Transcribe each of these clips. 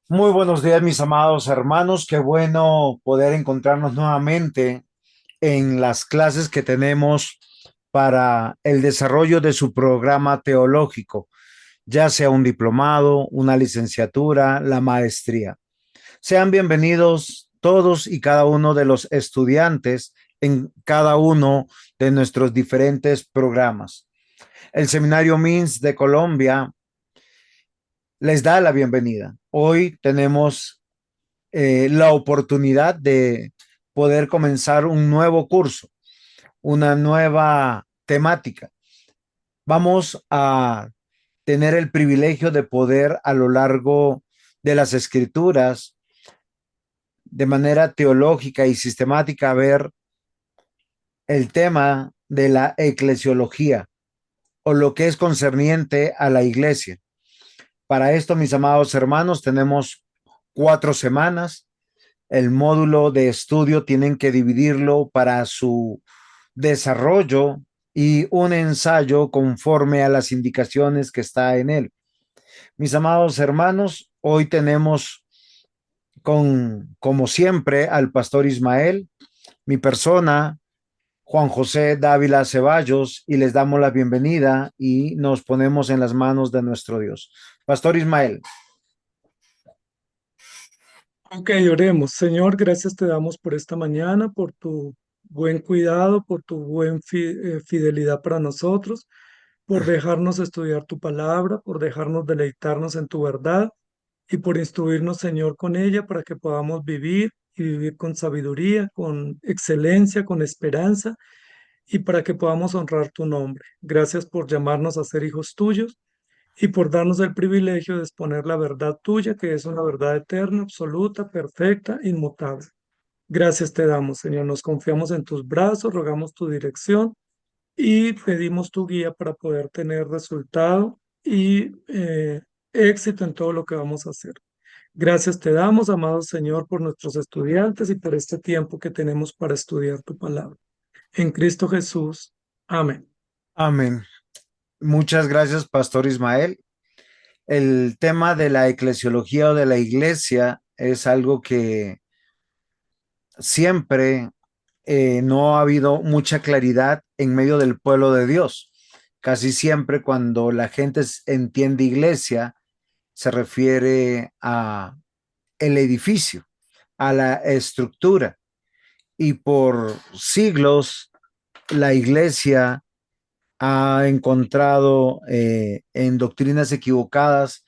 Muy buenos días, mis amados hermanos. Qué bueno poder encontrarnos nuevamente en las clases que tenemos para el desarrollo de su programa teológico, ya sea un diplomado, una licenciatura, la maestría. Sean bienvenidos todos y cada uno de los estudiantes en cada uno de nuestros diferentes programas. El Seminario MINS de Colombia les da la bienvenida. Hoy tenemos la oportunidad de poder comenzar un nuevo curso, una nueva temática. Vamos a tener el privilegio de poder a lo largo de las escrituras, de manera teológica y sistemática, ver el tema de la eclesiología o lo que es concerniente a la iglesia. Para esto, mis amados hermanos, tenemos 4 semanas. El módulo de estudio tienen que dividirlo para su desarrollo y un ensayo conforme a las indicaciones que está en él. Mis amados hermanos, hoy tenemos como siempre, al pastor Ismael, mi persona, Juan José Dávila Ceballos, y les damos la bienvenida y nos ponemos en las manos de nuestro Dios. Pastor Ismael. Ok, oremos. Señor, gracias te damos por esta mañana, por tu buen cuidado, por tu fidelidad para nosotros, por dejarnos estudiar tu palabra, por dejarnos deleitarnos en tu verdad y por instruirnos, Señor, con ella para que podamos vivir y vivir con sabiduría, con excelencia, con esperanza y para que podamos honrar tu nombre. Gracias por llamarnos a ser hijos tuyos y por darnos el privilegio de exponer la verdad tuya, que es una verdad eterna, absoluta, perfecta, inmutable. Gracias te damos, Señor. Nos confiamos en tus brazos, rogamos tu dirección y pedimos tu guía para poder tener resultado y éxito en todo lo que vamos a hacer. Gracias te damos, amado Señor, por nuestros estudiantes y por este tiempo que tenemos para estudiar tu palabra. En Cristo Jesús. Amén. Amén. Muchas gracias, pastor Ismael. El tema de la eclesiología o de la iglesia es algo que siempre no ha habido mucha claridad en medio del pueblo de Dios. Casi siempre cuando la gente entiende iglesia, se refiere a el edificio, a la estructura. Y por siglos la iglesia ha encontrado en doctrinas equivocadas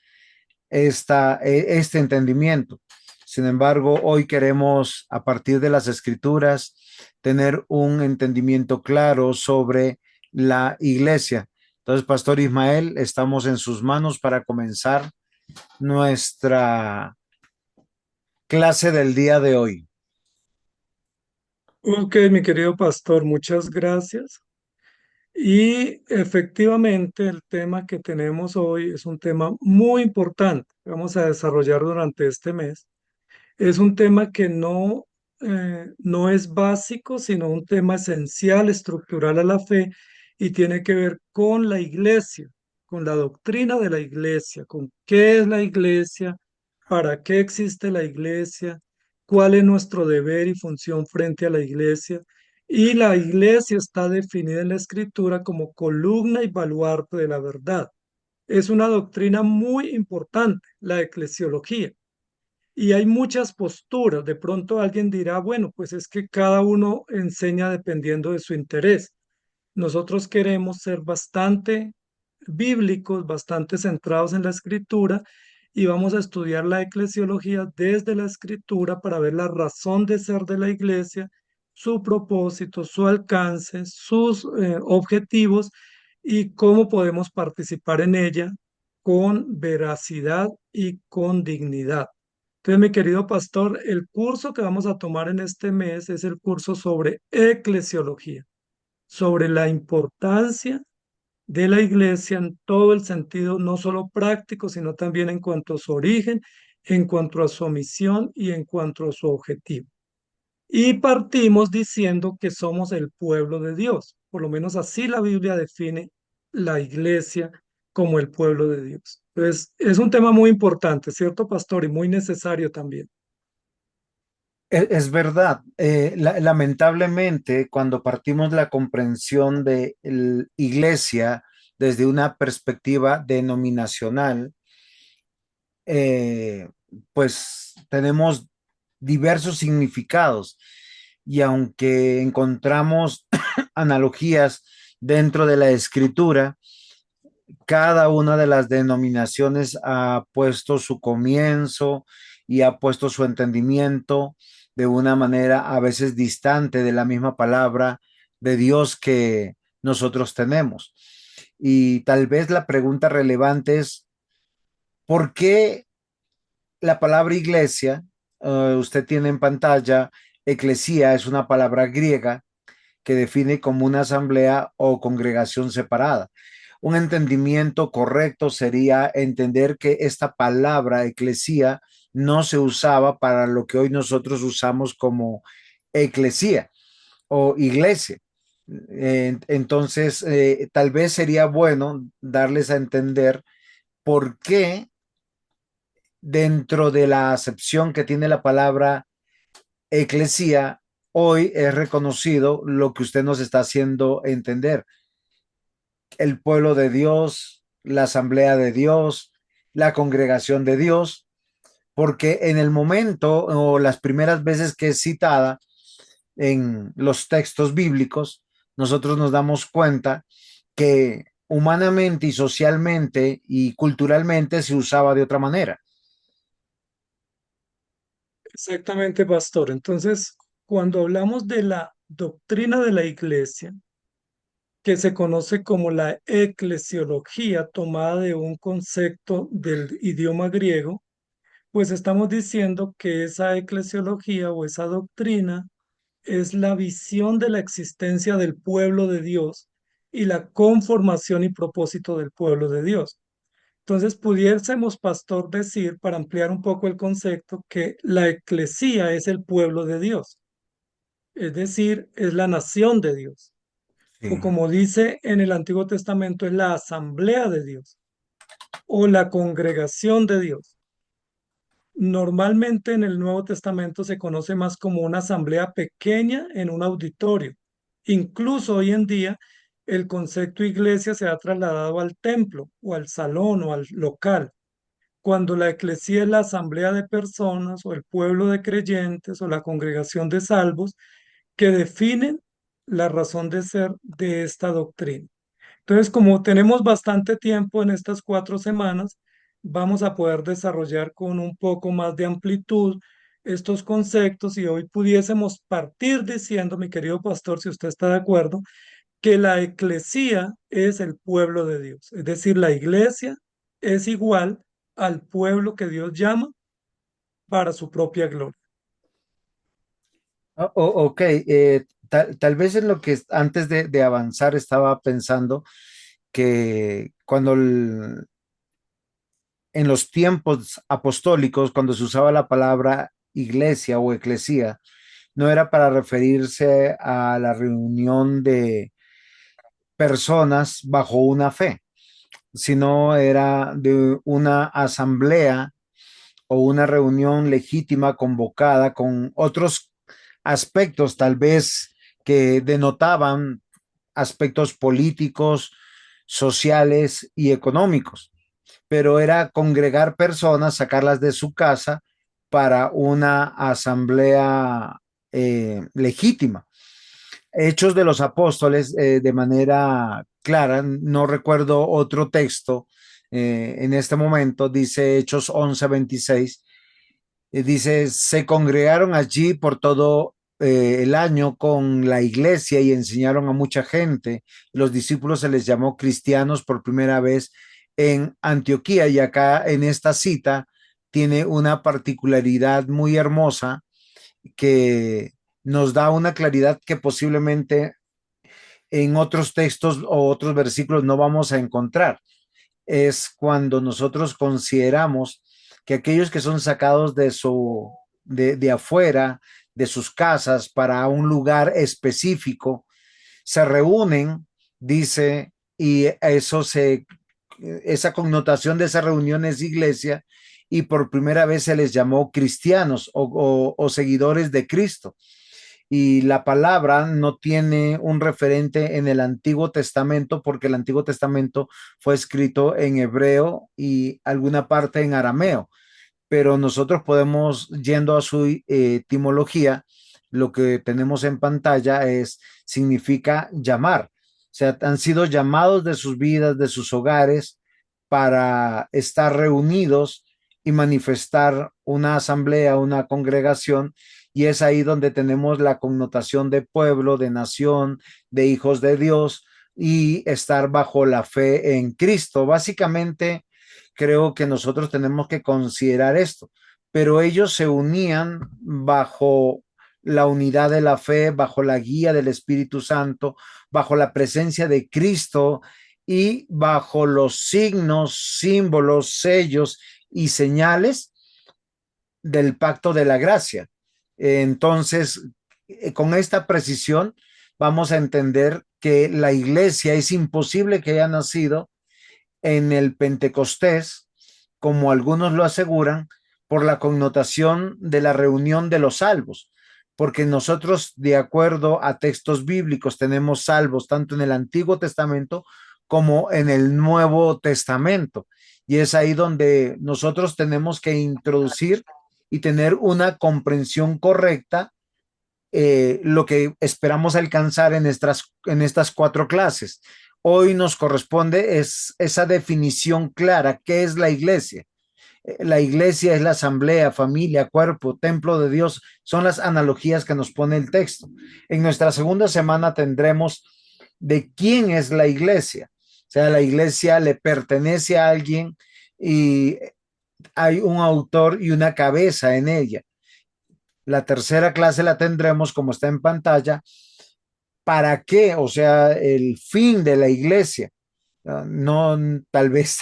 este entendimiento. Sin embargo, hoy queremos, a partir de las escrituras, tener un entendimiento claro sobre la iglesia. Entonces, Pastor Ismael, estamos en sus manos para comenzar nuestra clase del día de hoy. Ok, mi querido pastor, muchas gracias. Y efectivamente el tema que tenemos hoy es un tema muy importante que vamos a desarrollar durante este mes. Es un tema que no es básico, sino un tema esencial, estructural a la fe y tiene que ver con la iglesia, con la doctrina de la iglesia, con qué es la iglesia, para qué existe la iglesia, cuál es nuestro deber y función frente a la iglesia. Y la iglesia está definida en la escritura como columna y baluarte de la verdad. Es una doctrina muy importante, la eclesiología. Y hay muchas posturas. De pronto alguien dirá, bueno, pues es que cada uno enseña dependiendo de su interés. Nosotros queremos ser bastante bíblicos, bastante centrados en la escritura y vamos a estudiar la eclesiología desde la escritura para ver la razón de ser de la iglesia, su propósito, su alcance, sus objetivos y cómo podemos participar en ella con veracidad y con dignidad. Entonces, mi querido pastor, el curso que vamos a tomar en este mes es el curso sobre eclesiología, sobre la importancia de la iglesia en todo el sentido, no solo práctico, sino también en cuanto a su origen, en cuanto a su misión y en cuanto a su objetivo. Y partimos diciendo que somos el pueblo de Dios, por lo menos así la Biblia define la iglesia como el pueblo de Dios. Entonces, es un tema muy importante, ¿cierto, pastor? Y muy necesario también. Es verdad. Lamentablemente, cuando partimos la comprensión de la iglesia desde una perspectiva denominacional, eh, pues tenemos diversos significados y aunque encontramos analogías dentro de la escritura, cada una de las denominaciones ha puesto su comienzo y ha puesto su entendimiento de una manera a veces distante de la misma palabra de Dios que nosotros tenemos. Y tal vez la pregunta relevante es, ¿por qué la palabra iglesia, usted tiene en pantalla, eclesía es una palabra griega que define como una asamblea o congregación separada? Un entendimiento correcto sería entender que esta palabra eclesía no se usaba para lo que hoy nosotros usamos como eclesía o iglesia. Entonces, tal vez sería bueno darles a entender por qué dentro de la acepción que tiene la palabra eclesía, hoy es reconocido lo que usted nos está haciendo entender: el pueblo de Dios, la asamblea de Dios, la congregación de Dios, porque en el momento o las primeras veces que es citada en los textos bíblicos, nosotros nos damos cuenta que humanamente y socialmente y culturalmente se usaba de otra manera. Exactamente, pastor. Entonces, cuando hablamos de la doctrina de la iglesia, que se conoce como la eclesiología, tomada de un concepto del idioma griego, pues estamos diciendo que esa eclesiología o esa doctrina es la visión de la existencia del pueblo de Dios y la conformación y propósito del pueblo de Dios. Entonces, pudiésemos, pastor, decir, para ampliar un poco el concepto, que la eclesía es el pueblo de Dios, es decir, es la nación de Dios, o Sí. como dice en el Antiguo Testamento, es la asamblea de Dios o la congregación de Dios. Normalmente en el Nuevo Testamento se conoce más como una asamblea pequeña en un auditorio. Incluso hoy en día el concepto iglesia se ha trasladado al templo o al salón o al local, cuando la eclesía es la asamblea de personas o el pueblo de creyentes o la congregación de salvos que definen la razón de ser de esta doctrina. Entonces, como tenemos bastante tiempo en estas 4 semanas, vamos a poder desarrollar con un poco más de amplitud estos conceptos y hoy pudiésemos partir diciendo, mi querido pastor, si usted está de acuerdo, que la eclesía es el pueblo de Dios. Es decir, la iglesia es igual al pueblo que Dios llama para su propia gloria. Ok, tal vez en lo que antes de avanzar estaba pensando que en los tiempos apostólicos, cuando se usaba la palabra iglesia o eclesía, no era para referirse a la reunión de personas bajo una fe, sino era de una asamblea o una reunión legítima convocada con otros aspectos tal vez que denotaban aspectos políticos, sociales y económicos, pero era congregar personas, sacarlas de su casa para una asamblea legítima. Hechos de los Apóstoles, de manera clara, no recuerdo otro texto en este momento, dice Hechos 11:26, dice, se congregaron allí por todo el año con la iglesia y enseñaron a mucha gente. Los discípulos se les llamó cristianos por primera vez en Antioquía, y acá en esta cita tiene una particularidad muy hermosa que nos da una claridad que posiblemente en otros textos o otros versículos no vamos a encontrar. Es cuando nosotros consideramos que aquellos que son sacados de afuera, de sus casas, para un lugar específico, se reúnen, dice, y eso se esa connotación de esa reunión es iglesia y por primera vez se les llamó cristianos o seguidores de Cristo. Y la palabra no tiene un referente en el Antiguo Testamento porque el Antiguo Testamento fue escrito en hebreo y alguna parte en arameo, pero nosotros podemos, yendo a su etimología, lo que tenemos en pantalla significa llamar. O sea, han sido llamados de sus vidas, de sus hogares, para estar reunidos y manifestar una asamblea, una congregación, y es ahí donde tenemos la connotación de pueblo, de nación, de hijos de Dios y estar bajo la fe en Cristo. Básicamente, creo que nosotros tenemos que considerar esto, pero ellos se unían bajo la unidad de la fe, bajo la guía del Espíritu Santo, bajo la presencia de Cristo y bajo los signos, símbolos, sellos y señales del pacto de la gracia. Entonces, con esta precisión, vamos a entender que la iglesia es imposible que haya nacido en el Pentecostés, como algunos lo aseguran, por la connotación de la reunión de los salvos, porque nosotros, de acuerdo a textos bíblicos, tenemos salvos tanto en el Antiguo Testamento como en el Nuevo Testamento. Y es ahí donde nosotros tenemos que introducir y tener una comprensión correcta lo que esperamos alcanzar en estas cuatro clases. Hoy nos corresponde es esa definición clara, ¿qué es la iglesia? La iglesia es la asamblea, familia, cuerpo, templo de Dios, son las analogías que nos pone el texto. En nuestra segunda semana tendremos de quién es la iglesia. O sea, la iglesia le pertenece a alguien y hay un autor y una cabeza en ella. La tercera clase la tendremos, como está en pantalla, ¿para qué? O sea, el fin de la iglesia. No, tal vez,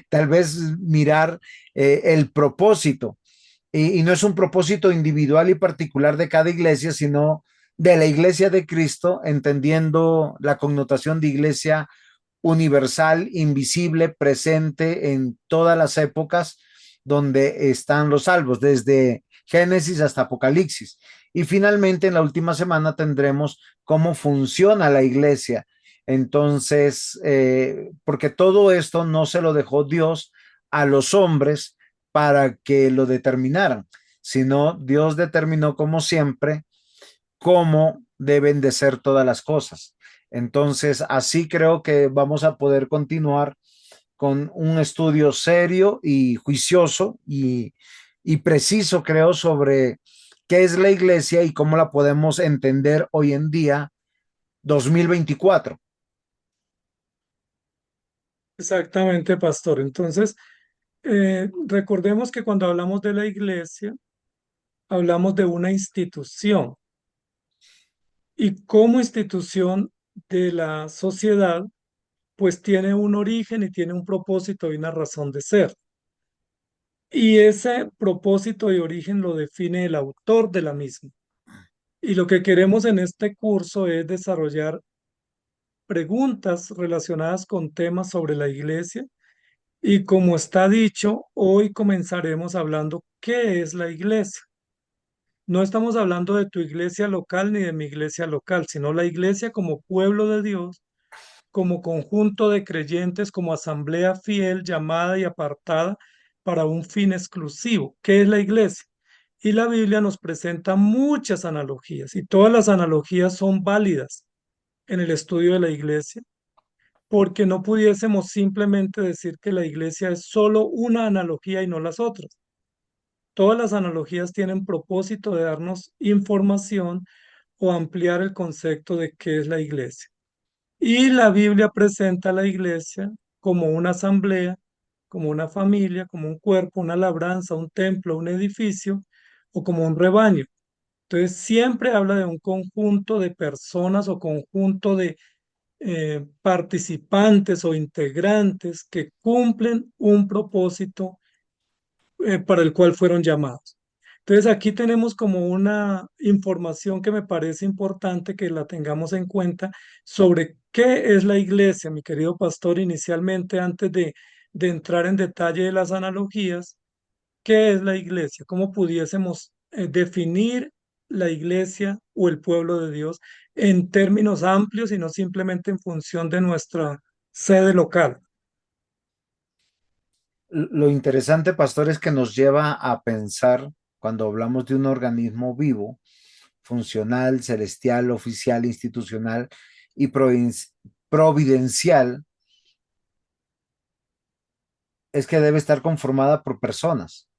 tal vez mirar el propósito. Y no es un propósito individual y particular de cada iglesia, sino de la iglesia de Cristo, entendiendo la connotación de iglesia universal, invisible, presente en todas las épocas donde están los salvos, desde Génesis hasta Apocalipsis. Y finalmente, en la última semana tendremos cómo funciona la iglesia. Entonces, porque todo esto no se lo dejó Dios a los hombres para que lo determinaran, sino Dios determinó como siempre cómo deben de ser todas las cosas. Entonces, así creo que vamos a poder continuar con un estudio serio y juicioso y preciso, creo, sobre qué es la iglesia y cómo la podemos entender hoy en día, 2024. Exactamente, pastor. Entonces, recordemos que cuando hablamos de la iglesia, hablamos de una institución y como institución de la sociedad, pues tiene un origen y tiene un propósito y una razón de ser. Y ese propósito y origen lo define el autor de la misma. Y lo que queremos en este curso es desarrollar preguntas relacionadas con temas sobre la iglesia. Y como está dicho, hoy comenzaremos hablando qué es la iglesia. No estamos hablando de tu iglesia local ni de mi iglesia local, sino la iglesia como pueblo de Dios, como conjunto de creyentes, como asamblea fiel, llamada y apartada para un fin exclusivo. ¿Qué es la iglesia? Y la Biblia nos presenta muchas analogías y todas las analogías son válidas en el estudio de la iglesia, porque no pudiésemos simplemente decir que la iglesia es solo una analogía y no las otras. Todas las analogías tienen propósito de darnos información o ampliar el concepto de qué es la iglesia. Y la Biblia presenta a la iglesia como una asamblea, como una familia, como un cuerpo, una labranza, un templo, un edificio o como un rebaño. Entonces siempre habla de un conjunto de personas o conjunto de participantes o integrantes que cumplen un propósito para el cual fueron llamados. Entonces aquí tenemos como una información que me parece importante que la tengamos en cuenta sobre qué es la iglesia, mi querido pastor, inicialmente antes de entrar en detalle de las analogías. ¿Qué es la iglesia? ¿Cómo pudiésemos definir la iglesia o el pueblo de Dios en términos amplios y no simplemente en función de nuestra sede local? Lo interesante, pastor, es que nos lleva a pensar, cuando hablamos de un organismo vivo, funcional, celestial, oficial, institucional y providencial, es que debe estar conformada por personas,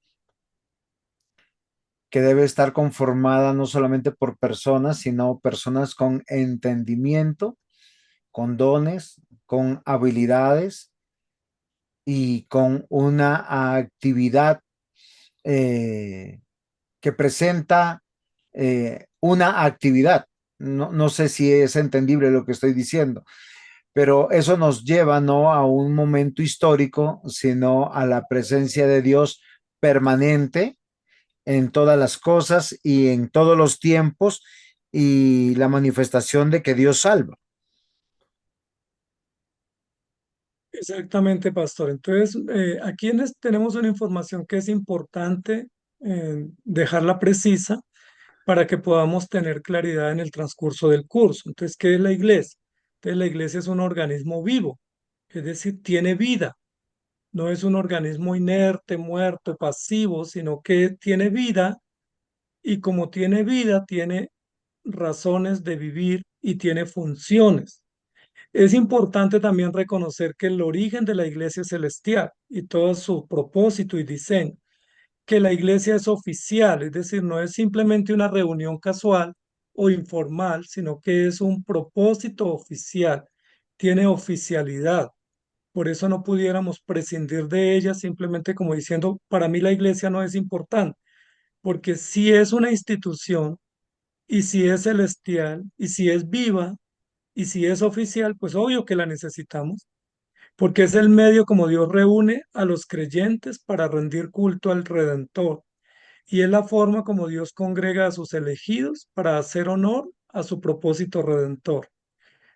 que debe estar conformada no solamente por personas, sino personas con entendimiento, con dones, con habilidades y con una actividad eh, que presenta una actividad. No sé si es entendible lo que estoy diciendo, pero eso nos lleva no a un momento histórico, sino a la presencia de Dios permanente en todas las cosas y en todos los tiempos y la manifestación de que Dios salva. Exactamente, pastor. Entonces, aquí tenemos una información que es importante dejarla precisa para que podamos tener claridad en el transcurso del curso. Entonces, ¿qué es la iglesia? Entonces, la iglesia es un organismo vivo, es decir, tiene vida. No es un organismo inerte, muerto, pasivo, sino que tiene vida y como tiene vida, tiene razones de vivir y tiene funciones. Es importante también reconocer que el origen de la iglesia celestial y todo su propósito y diseño, que la iglesia es oficial, es decir, no es simplemente una reunión casual o informal, sino que es un propósito oficial, tiene oficialidad. Por eso no pudiéramos prescindir de ella simplemente como diciendo, para mí la iglesia no es importante, porque si es una institución y si es celestial y si es viva y si es oficial, pues obvio que la necesitamos, porque es el medio como Dios reúne a los creyentes para rendir culto al Redentor y es la forma como Dios congrega a sus elegidos para hacer honor a su propósito redentor.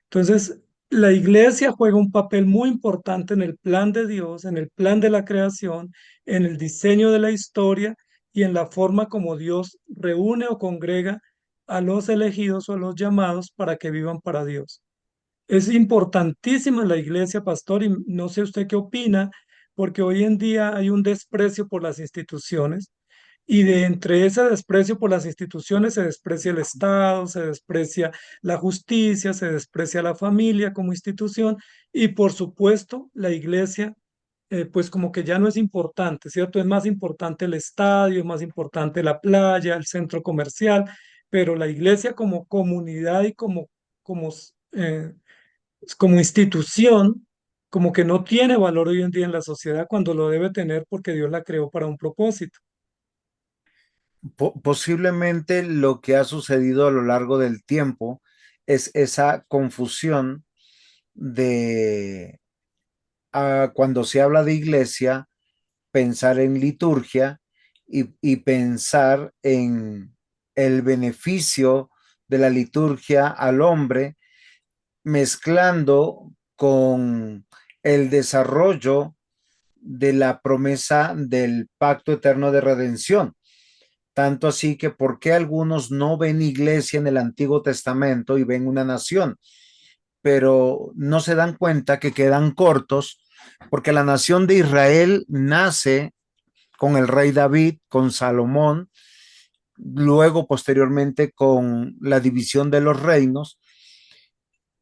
Entonces, la iglesia juega un papel muy importante en el plan de Dios, en el plan de la creación, en el diseño de la historia y en la forma como Dios reúne o congrega a los elegidos o a los llamados para que vivan para Dios. Es importantísima la iglesia, pastor, y no sé usted qué opina, porque hoy en día hay un desprecio por las instituciones y de entre ese desprecio por las instituciones se desprecia el Estado, se desprecia la justicia, se desprecia la familia como institución y por supuesto la iglesia, pues como que ya no es importante, ¿cierto? Es más importante el estadio, es más importante la playa, el centro comercial, pero la iglesia como comunidad y como, eh, como institución, como que no tiene valor hoy en día en la sociedad cuando lo debe tener porque Dios la creó para un propósito. Posiblemente lo que ha sucedido a lo largo del tiempo es esa confusión de cuando se habla de iglesia, pensar en liturgia y pensar en el beneficio de la liturgia al hombre, mezclando con el desarrollo de la promesa del pacto eterno de redención. Tanto así que por qué algunos no ven iglesia en el Antiguo Testamento y ven una nación, pero no se dan cuenta que quedan cortos porque la nación de Israel nace con el rey David, con Salomón, luego posteriormente con la división de los reinos,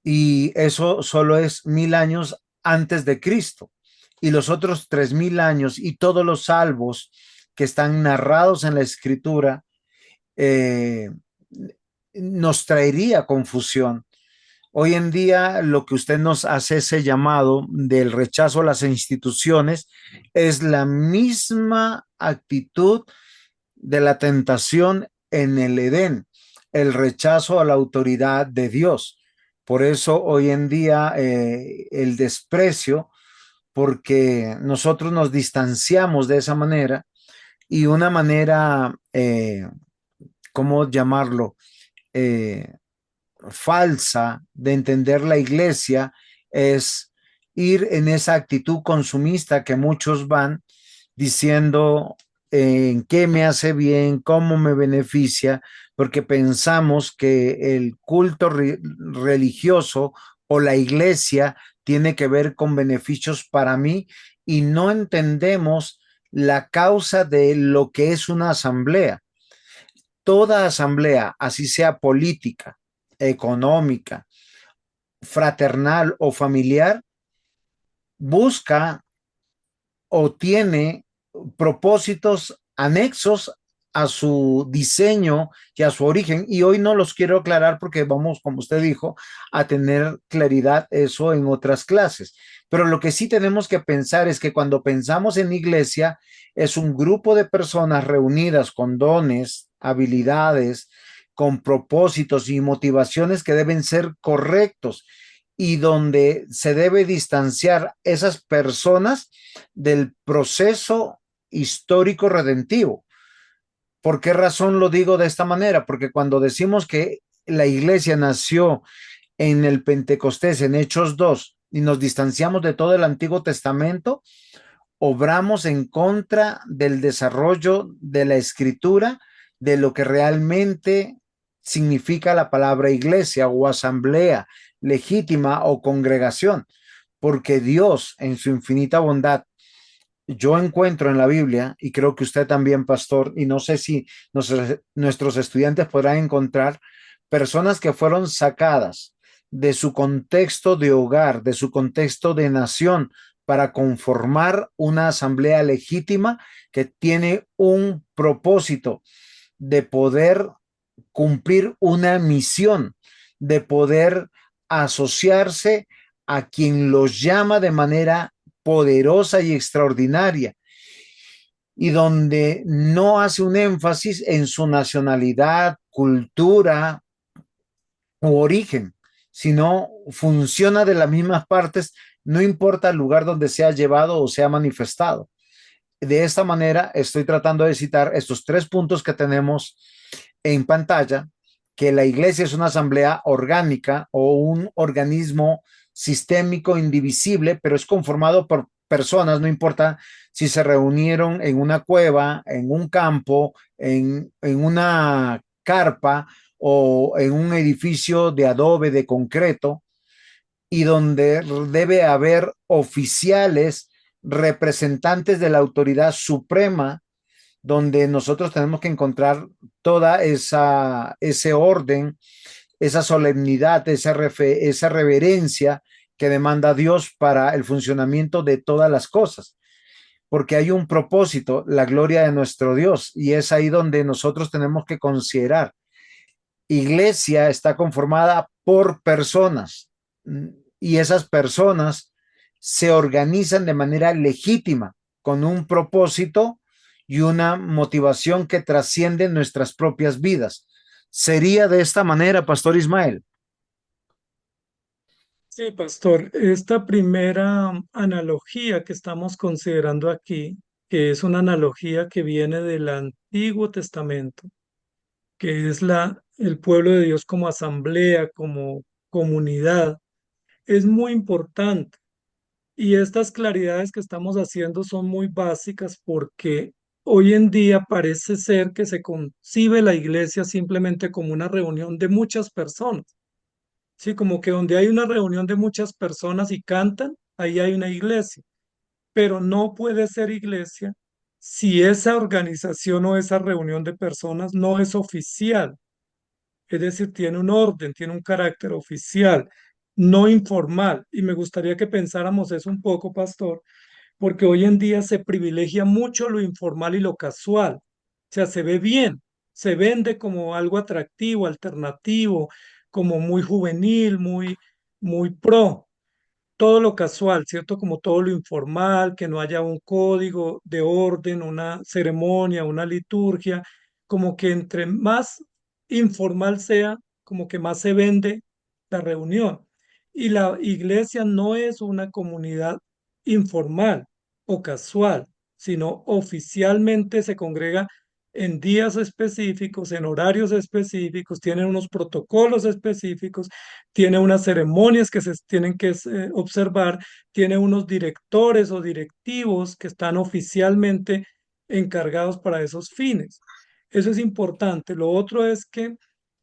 y eso solo es 1000 años antes de Cristo. Y los otros 3000 años y todos los salvos que están narrados en la escritura eh, nos traería confusión. Hoy en día lo que usted nos hace ese llamado del rechazo a las instituciones es la misma actitud de la tentación en el Edén, el rechazo a la autoridad de Dios. Por eso hoy en día el desprecio, porque nosotros nos distanciamos de esa manera Y una manera, ¿cómo llamarlo? Eh, falsa de entender la iglesia es ir en esa actitud consumista que muchos van diciendo en qué me hace bien, cómo me beneficia, porque pensamos que el culto religioso o la iglesia tiene que ver con beneficios para mí y no entendemos la causa de lo que es una asamblea. Toda asamblea, así sea política, económica, fraternal o familiar, busca o tiene propósitos anexos a su diseño y a su origen. Y hoy no los quiero aclarar porque vamos, como usted dijo, a tener claridad eso en otras clases. Pero lo que sí tenemos que pensar es que cuando pensamos en iglesia, es un grupo de personas reunidas con dones, habilidades, con propósitos y motivaciones que deben ser correctos y donde se debe distanciar esas personas del proceso histórico redentivo. ¿Por qué razón lo digo de esta manera? Porque cuando decimos que la iglesia nació en el Pentecostés, en Hechos 2 y nos distanciamos de todo el Antiguo Testamento, obramos en contra del desarrollo de la escritura, de lo que realmente significa la palabra iglesia o asamblea legítima o congregación, porque Dios en su infinita bondad, yo encuentro en la Biblia, y creo que usted también, pastor, y no sé si nuestros estudiantes podrán encontrar personas que fueron sacadas de su contexto de hogar, de su contexto de nación, para conformar una asamblea legítima que tiene un propósito de poder cumplir una misión, de poder asociarse a quien los llama de manera poderosa y extraordinaria y donde no hace un énfasis en su nacionalidad, cultura u origen, sino funciona de las mismas partes, no importa el lugar donde sea llevado o sea manifestado. De esta manera estoy tratando de citar estos tres puntos que tenemos en pantalla, que la iglesia es una asamblea orgánica o un organismo sistémico indivisible, pero es conformado por personas, no importa si se reunieron en una cueva, en un campo, en una carpa o en un edificio de adobe, de concreto, y donde debe haber oficiales, representantes de la autoridad suprema, donde nosotros tenemos que encontrar toda ese orden, esa solemnidad, esa reverencia que demanda Dios para el funcionamiento de todas las cosas, porque hay un propósito, la gloria de nuestro Dios, y es ahí donde nosotros tenemos que considerar. Iglesia está conformada por personas y esas personas se organizan de manera legítima, con un propósito y una motivación que trasciende nuestras propias vidas. Sería de esta manera, Pastor Ismael. Sí, pastor, esta primera analogía que estamos considerando aquí, que es una analogía que viene del Antiguo Testamento, que es el pueblo de Dios como asamblea, como comunidad, es muy importante. Y estas claridades que estamos haciendo son muy básicas porque hoy en día parece ser que se concibe la iglesia simplemente como una reunión de muchas personas. Sí, como que donde hay una reunión de muchas personas y cantan, ahí hay una iglesia. Pero no puede ser iglesia si esa organización o esa reunión de personas no es oficial. Es decir, tiene un orden, tiene un carácter oficial, no informal. Y me gustaría que pensáramos eso un poco, pastor, porque hoy en día se privilegia mucho lo informal y lo casual. O sea, se ve bien, se vende como algo atractivo, alternativo, como muy juvenil, muy pro. Todo lo casual, ¿cierto? Como todo lo informal, que no haya un código de orden, una ceremonia, una liturgia, como que entre más informal sea, como que más se vende la reunión. Y la iglesia no es una comunidad informal o casual. sino oficialmente se congrega en días específicos, en horarios específicos, tiene unos protocolos específicos, tiene unas ceremonias que se tienen que observar, tiene unos directores o directivos que están oficialmente encargados para esos fines. Eso es importante. Lo otro es que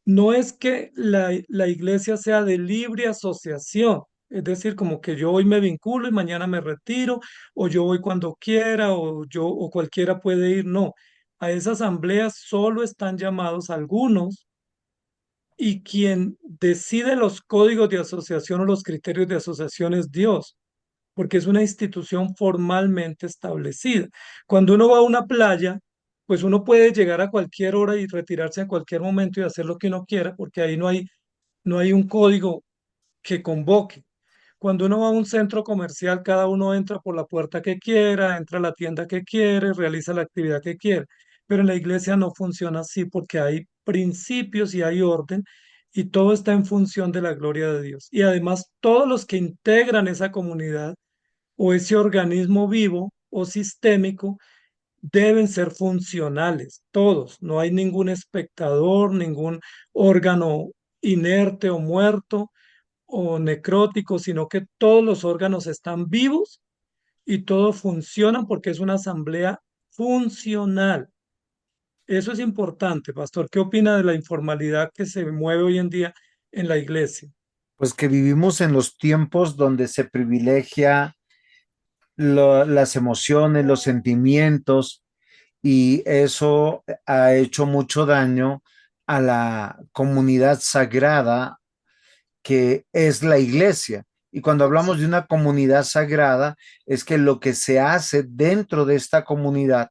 no es que la iglesia sea de libre asociación, es decir, como que yo hoy me vinculo y mañana me retiro, o yo voy cuando quiera, o cualquiera puede ir. No, a esa asamblea solo están llamados algunos, y quien decide los códigos de asociación o los criterios de asociación es Dios, porque es una institución formalmente establecida. Cuando uno va a una playa, pues uno puede llegar a cualquier hora y retirarse a cualquier momento y hacer lo que uno quiera, porque ahí no hay un código que convoque. Cuando uno va a un centro comercial, cada uno entra por la puerta que quiera, entra a la tienda que quiere, realiza la actividad que quiere. Pero en la iglesia no funciona así, porque hay principios y hay orden, y todo está en función de la gloria de Dios. Y además, todos los que integran esa comunidad o ese organismo vivo o sistémico deben ser funcionales, todos. No hay ningún espectador, ningún órgano inerte o muerto o necrótico, sino que todos los órganos están vivos y todos funcionan porque es una asamblea funcional. Eso es importante, pastor. ¿Qué opina de la informalidad que se mueve hoy en día en la iglesia? Pues que vivimos en los tiempos donde se privilegia las emociones, los sentimientos, y eso ha hecho mucho daño a la comunidad sagrada que es la iglesia. Y cuando hablamos de una comunidad sagrada, es que lo que se hace dentro de esta comunidad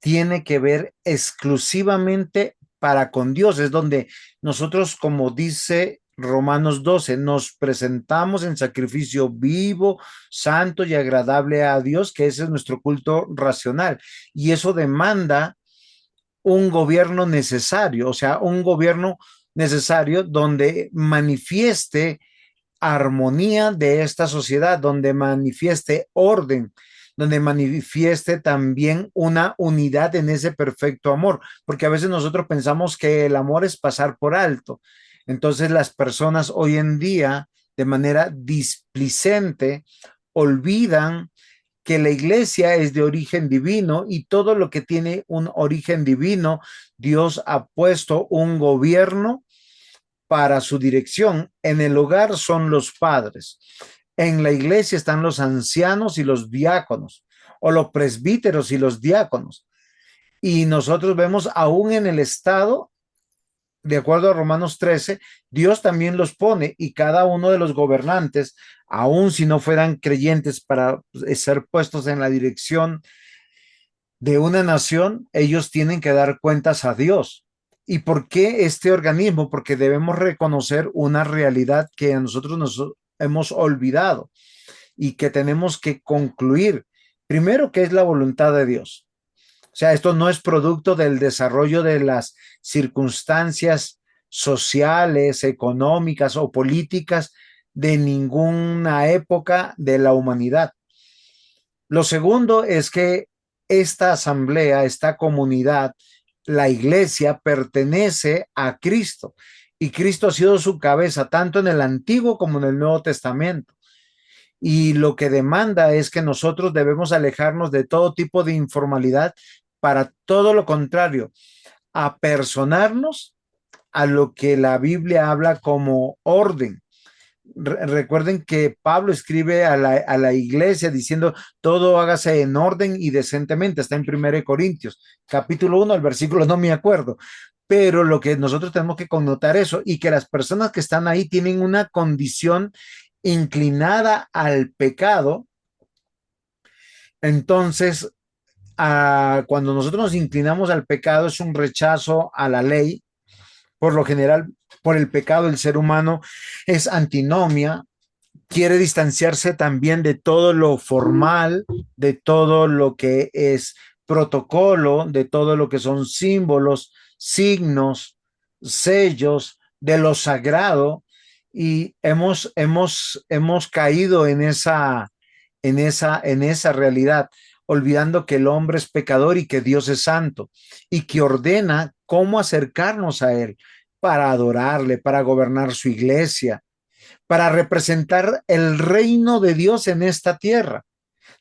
tiene que ver exclusivamente para con Dios. Es donde nosotros, como dice Romanos 12, nos presentamos en sacrificio vivo, santo y agradable a Dios, que ese es nuestro culto racional. Y eso demanda un gobierno necesario, o sea, un gobierno necesario donde manifieste armonía de esta sociedad, donde manifieste orden, donde manifieste también una unidad en ese perfecto amor, porque a veces nosotros pensamos que el amor es pasar por alto. Entonces las personas hoy en día, de manera displicente, olvidan que la iglesia es de origen divino y todo lo que tiene un origen divino, Dios ha puesto un gobierno para su dirección. En el hogar son los padres. En la iglesia están los ancianos y los diáconos, o los presbíteros y los diáconos. Y nosotros vemos aún en el Estado, de acuerdo a Romanos 13, Dios también los pone, y cada uno de los gobernantes, aun si no fueran creyentes, para ser puestos en la dirección de una nación, ellos tienen que dar cuentas a Dios. ¿Y por qué este organismo? Porque debemos reconocer una realidad que a nosotros nos hemos olvidado y que tenemos que concluir. Primero, que es la voluntad de Dios. O sea, esto no es producto del desarrollo de las circunstancias sociales, económicas o políticas de ninguna época de la humanidad. Lo segundo es que esta asamblea, esta comunidad, la iglesia pertenece a Cristo, y Cristo ha sido su cabeza tanto en el Antiguo como en el Nuevo Testamento. Y lo que demanda es que nosotros debemos alejarnos de todo tipo de informalidad, para todo lo contrario, apersonarnos a lo que la Biblia habla como orden. Recuerden que Pablo escribe a la iglesia diciendo: todo hágase en orden y decentemente. Está en 1 Corintios, capítulo 1, el versículo no me acuerdo. Pero lo que nosotros tenemos que connotar eso, y que las personas que están ahí tienen una condición inclinada al pecado. Entonces, cuando nosotros nos inclinamos al pecado, es un rechazo a la ley. Por lo general, por el pecado, el ser humano es antinomia, quiere distanciarse también de todo lo formal, de todo lo que es protocolo, de todo lo que son símbolos, signos, sellos, de lo sagrado. Y hemos caído en esa realidad. olvidando que el hombre es pecador y que Dios es santo y que ordena cómo acercarnos a Él para adorarle, para gobernar su iglesia, para representar el reino de Dios en esta tierra,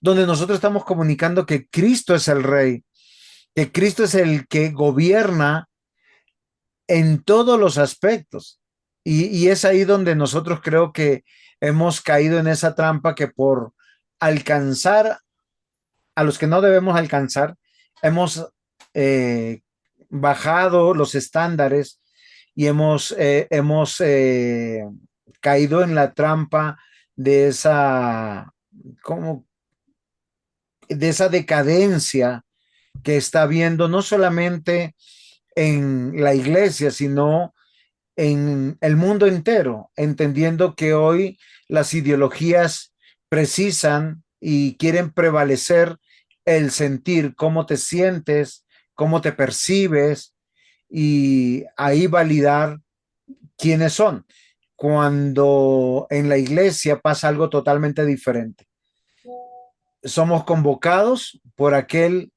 donde nosotros estamos comunicando que Cristo es el rey, que Cristo es el que gobierna en todos los aspectos. Y es ahí donde nosotros creo que hemos caído en esa trampa que por alcanzar a los que no debemos alcanzar, hemos eh, bajado los estándares y hemos caído en la trampa de esa, como, de esa decadencia que está habiendo no solamente en la iglesia, sino en el mundo entero, entendiendo que hoy las ideologías precisan y quieren prevalecer el sentir, cómo te sientes, cómo te percibes y ahí validar quiénes son, cuando en la iglesia pasa algo totalmente diferente. Somos convocados por aquel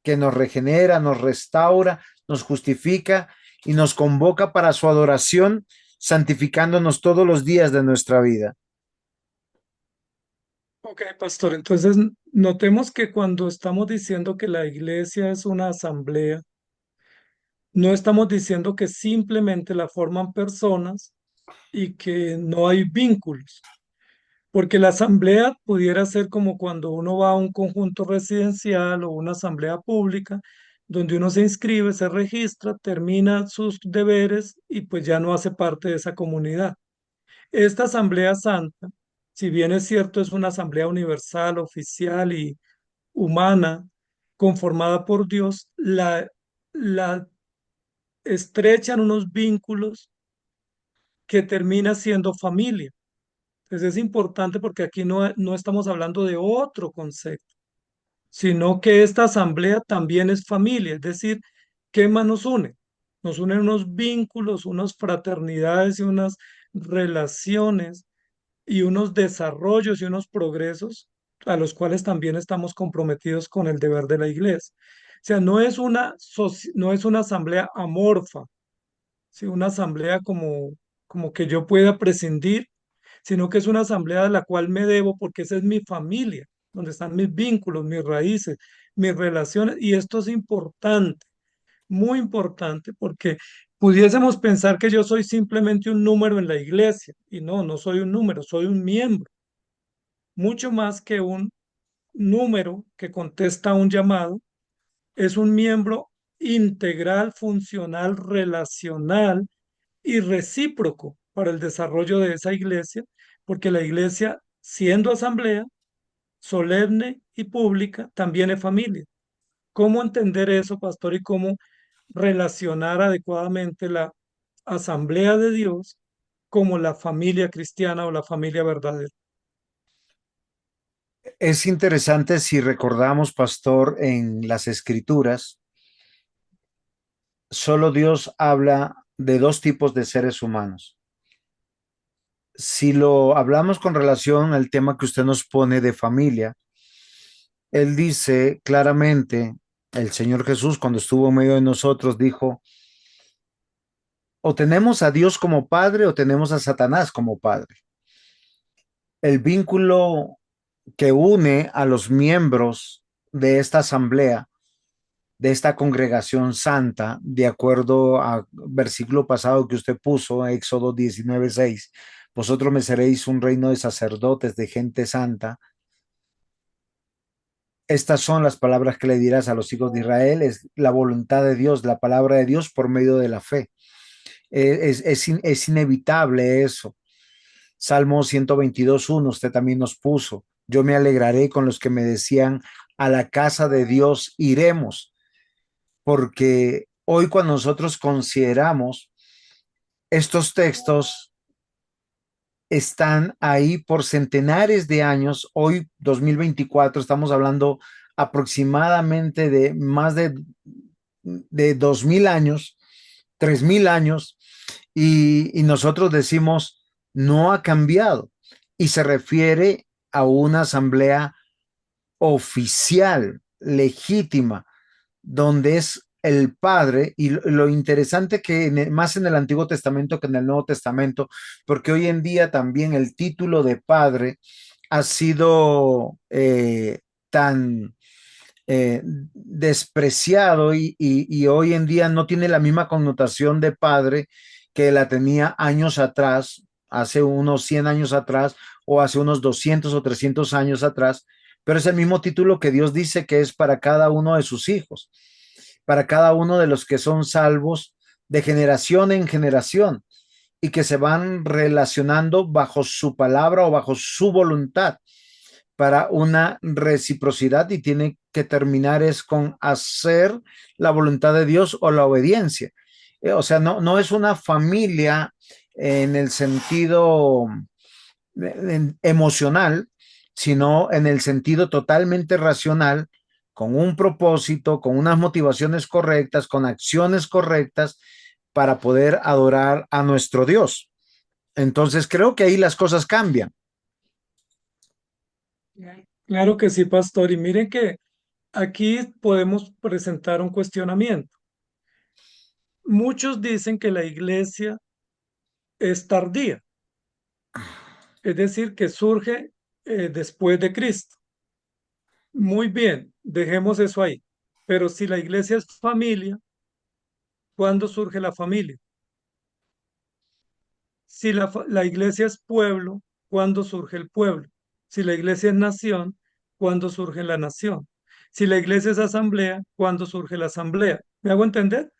que nos regenera, nos restaura, nos justifica y nos convoca para su adoración, santificándonos todos los días de nuestra vida. Ok, pastor, entonces notemos que cuando estamos diciendo que la iglesia es una asamblea, no estamos diciendo que simplemente la forman personas y que no hay vínculos, porque la asamblea pudiera ser como cuando uno va a un conjunto residencial o una asamblea pública, donde uno se inscribe, se registra, termina sus deberes y pues ya no hace parte de esa comunidad. Esta asamblea santa, si bien es cierto, es una asamblea universal, oficial y humana, conformada por Dios, la estrechan unos vínculos que termina siendo familia. Entonces es importante porque aquí no estamos hablando de otro concepto, sino que esta asamblea también es familia, es decir, ¿qué más nos une? Nos unen unos vínculos, unas fraternidades y unas relaciones y unos desarrollos y unos progresos a los cuales también estamos comprometidos con el deber de la iglesia. O sea, no es una asamblea amorfa, ¿sí? Una asamblea como que yo pueda prescindir, sino que es una asamblea de la cual me debo porque esa es mi familia, donde están mis vínculos, mis raíces, mis relaciones, y esto es importante, muy importante, porque pudiésemos pensar que yo soy simplemente un número en la iglesia, y no, no soy un número, soy un miembro, mucho más que un número que contesta un llamado, es un miembro integral, funcional, relacional y recíproco para el desarrollo de esa iglesia, porque la iglesia, siendo asamblea solemne y pública, también es familia. ¿Cómo entender eso, pastor, y cómo relacionar adecuadamente la asamblea de Dios como la familia cristiana o la familia verdadera? Es interesante si recordamos, pastor, en las escrituras, solo Dios habla de dos tipos de seres humanos. Si lo hablamos con relación al tema que usted nos pone de familia, Él dice claramente, el Señor Jesús cuando estuvo en medio de nosotros dijo, o tenemos a Dios como Padre o tenemos a Satanás como Padre. El vínculo que une a los miembros de esta asamblea, de esta congregación santa, de acuerdo al versículo pasado que usted puso, Éxodo 19:6, vosotros me seréis un reino de sacerdotes, de gente santa. Estas son las palabras que le dirás a los hijos de Israel, es la voluntad de Dios, la palabra de Dios por medio de la fe. Es inevitable eso. Salmo 122:1, usted también nos puso, yo me alegraré con los que me decían, a la casa de Dios iremos, porque hoy cuando nosotros consideramos estos textos, están ahí por centenares de años. Hoy, 2024, estamos hablando aproximadamente de más de 2000 años, 3000 años, y nosotros decimos, no ha cambiado. Y se refiere a una asamblea oficial, legítima, donde es el Padre, y lo interesante que más en el Antiguo Testamento que en el Nuevo Testamento, porque hoy en día también el título de Padre ha sido tan despreciado y hoy en día no tiene la misma connotación de padre que la tenía años atrás, hace unos 100 años atrás o hace unos 200 o 300 años atrás, pero es el mismo título que Dios dice que es para cada uno de sus hijos, para cada uno de los que son salvos de generación en generación y que se van relacionando bajo su palabra o bajo su voluntad para una reciprocidad y tiene que terminar es con hacer la voluntad de Dios o la obediencia. O sea, no es una familia en el sentido emocional, sino en el sentido totalmente racional, con un propósito, con unas motivaciones correctas, con acciones correctas para poder adorar a nuestro Dios. Entonces creo que ahí las cosas cambian. Claro que sí, pastor. Y miren que aquí podemos presentar un cuestionamiento. Muchos dicen que la iglesia es tardía, es decir, que surge después de Cristo. Muy bien, dejemos eso ahí. Pero si la iglesia es familia, ¿cuándo surge la familia? Si la iglesia es pueblo, ¿cuándo surge el pueblo? Si la iglesia es nación, ¿cuándo surge la nación? Si la iglesia es asamblea, ¿cuándo surge la asamblea? ¿Me hago entender?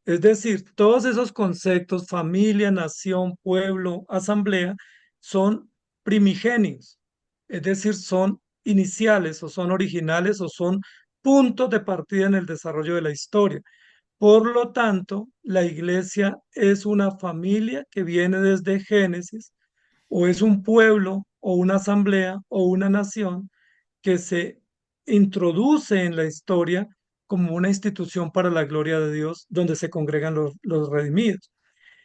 Es decir, todos esos conceptos, familia, nación, pueblo, asamblea, son primigenios. Es decir, son iniciales o son originales o son puntos de partida en el desarrollo de la historia. Por lo tanto, la iglesia es una familia que viene desde Génesis, o es un pueblo, o una asamblea, o una nación que se introduce en la historia como una institución para la gloria de Dios, donde se congregan los redimidos.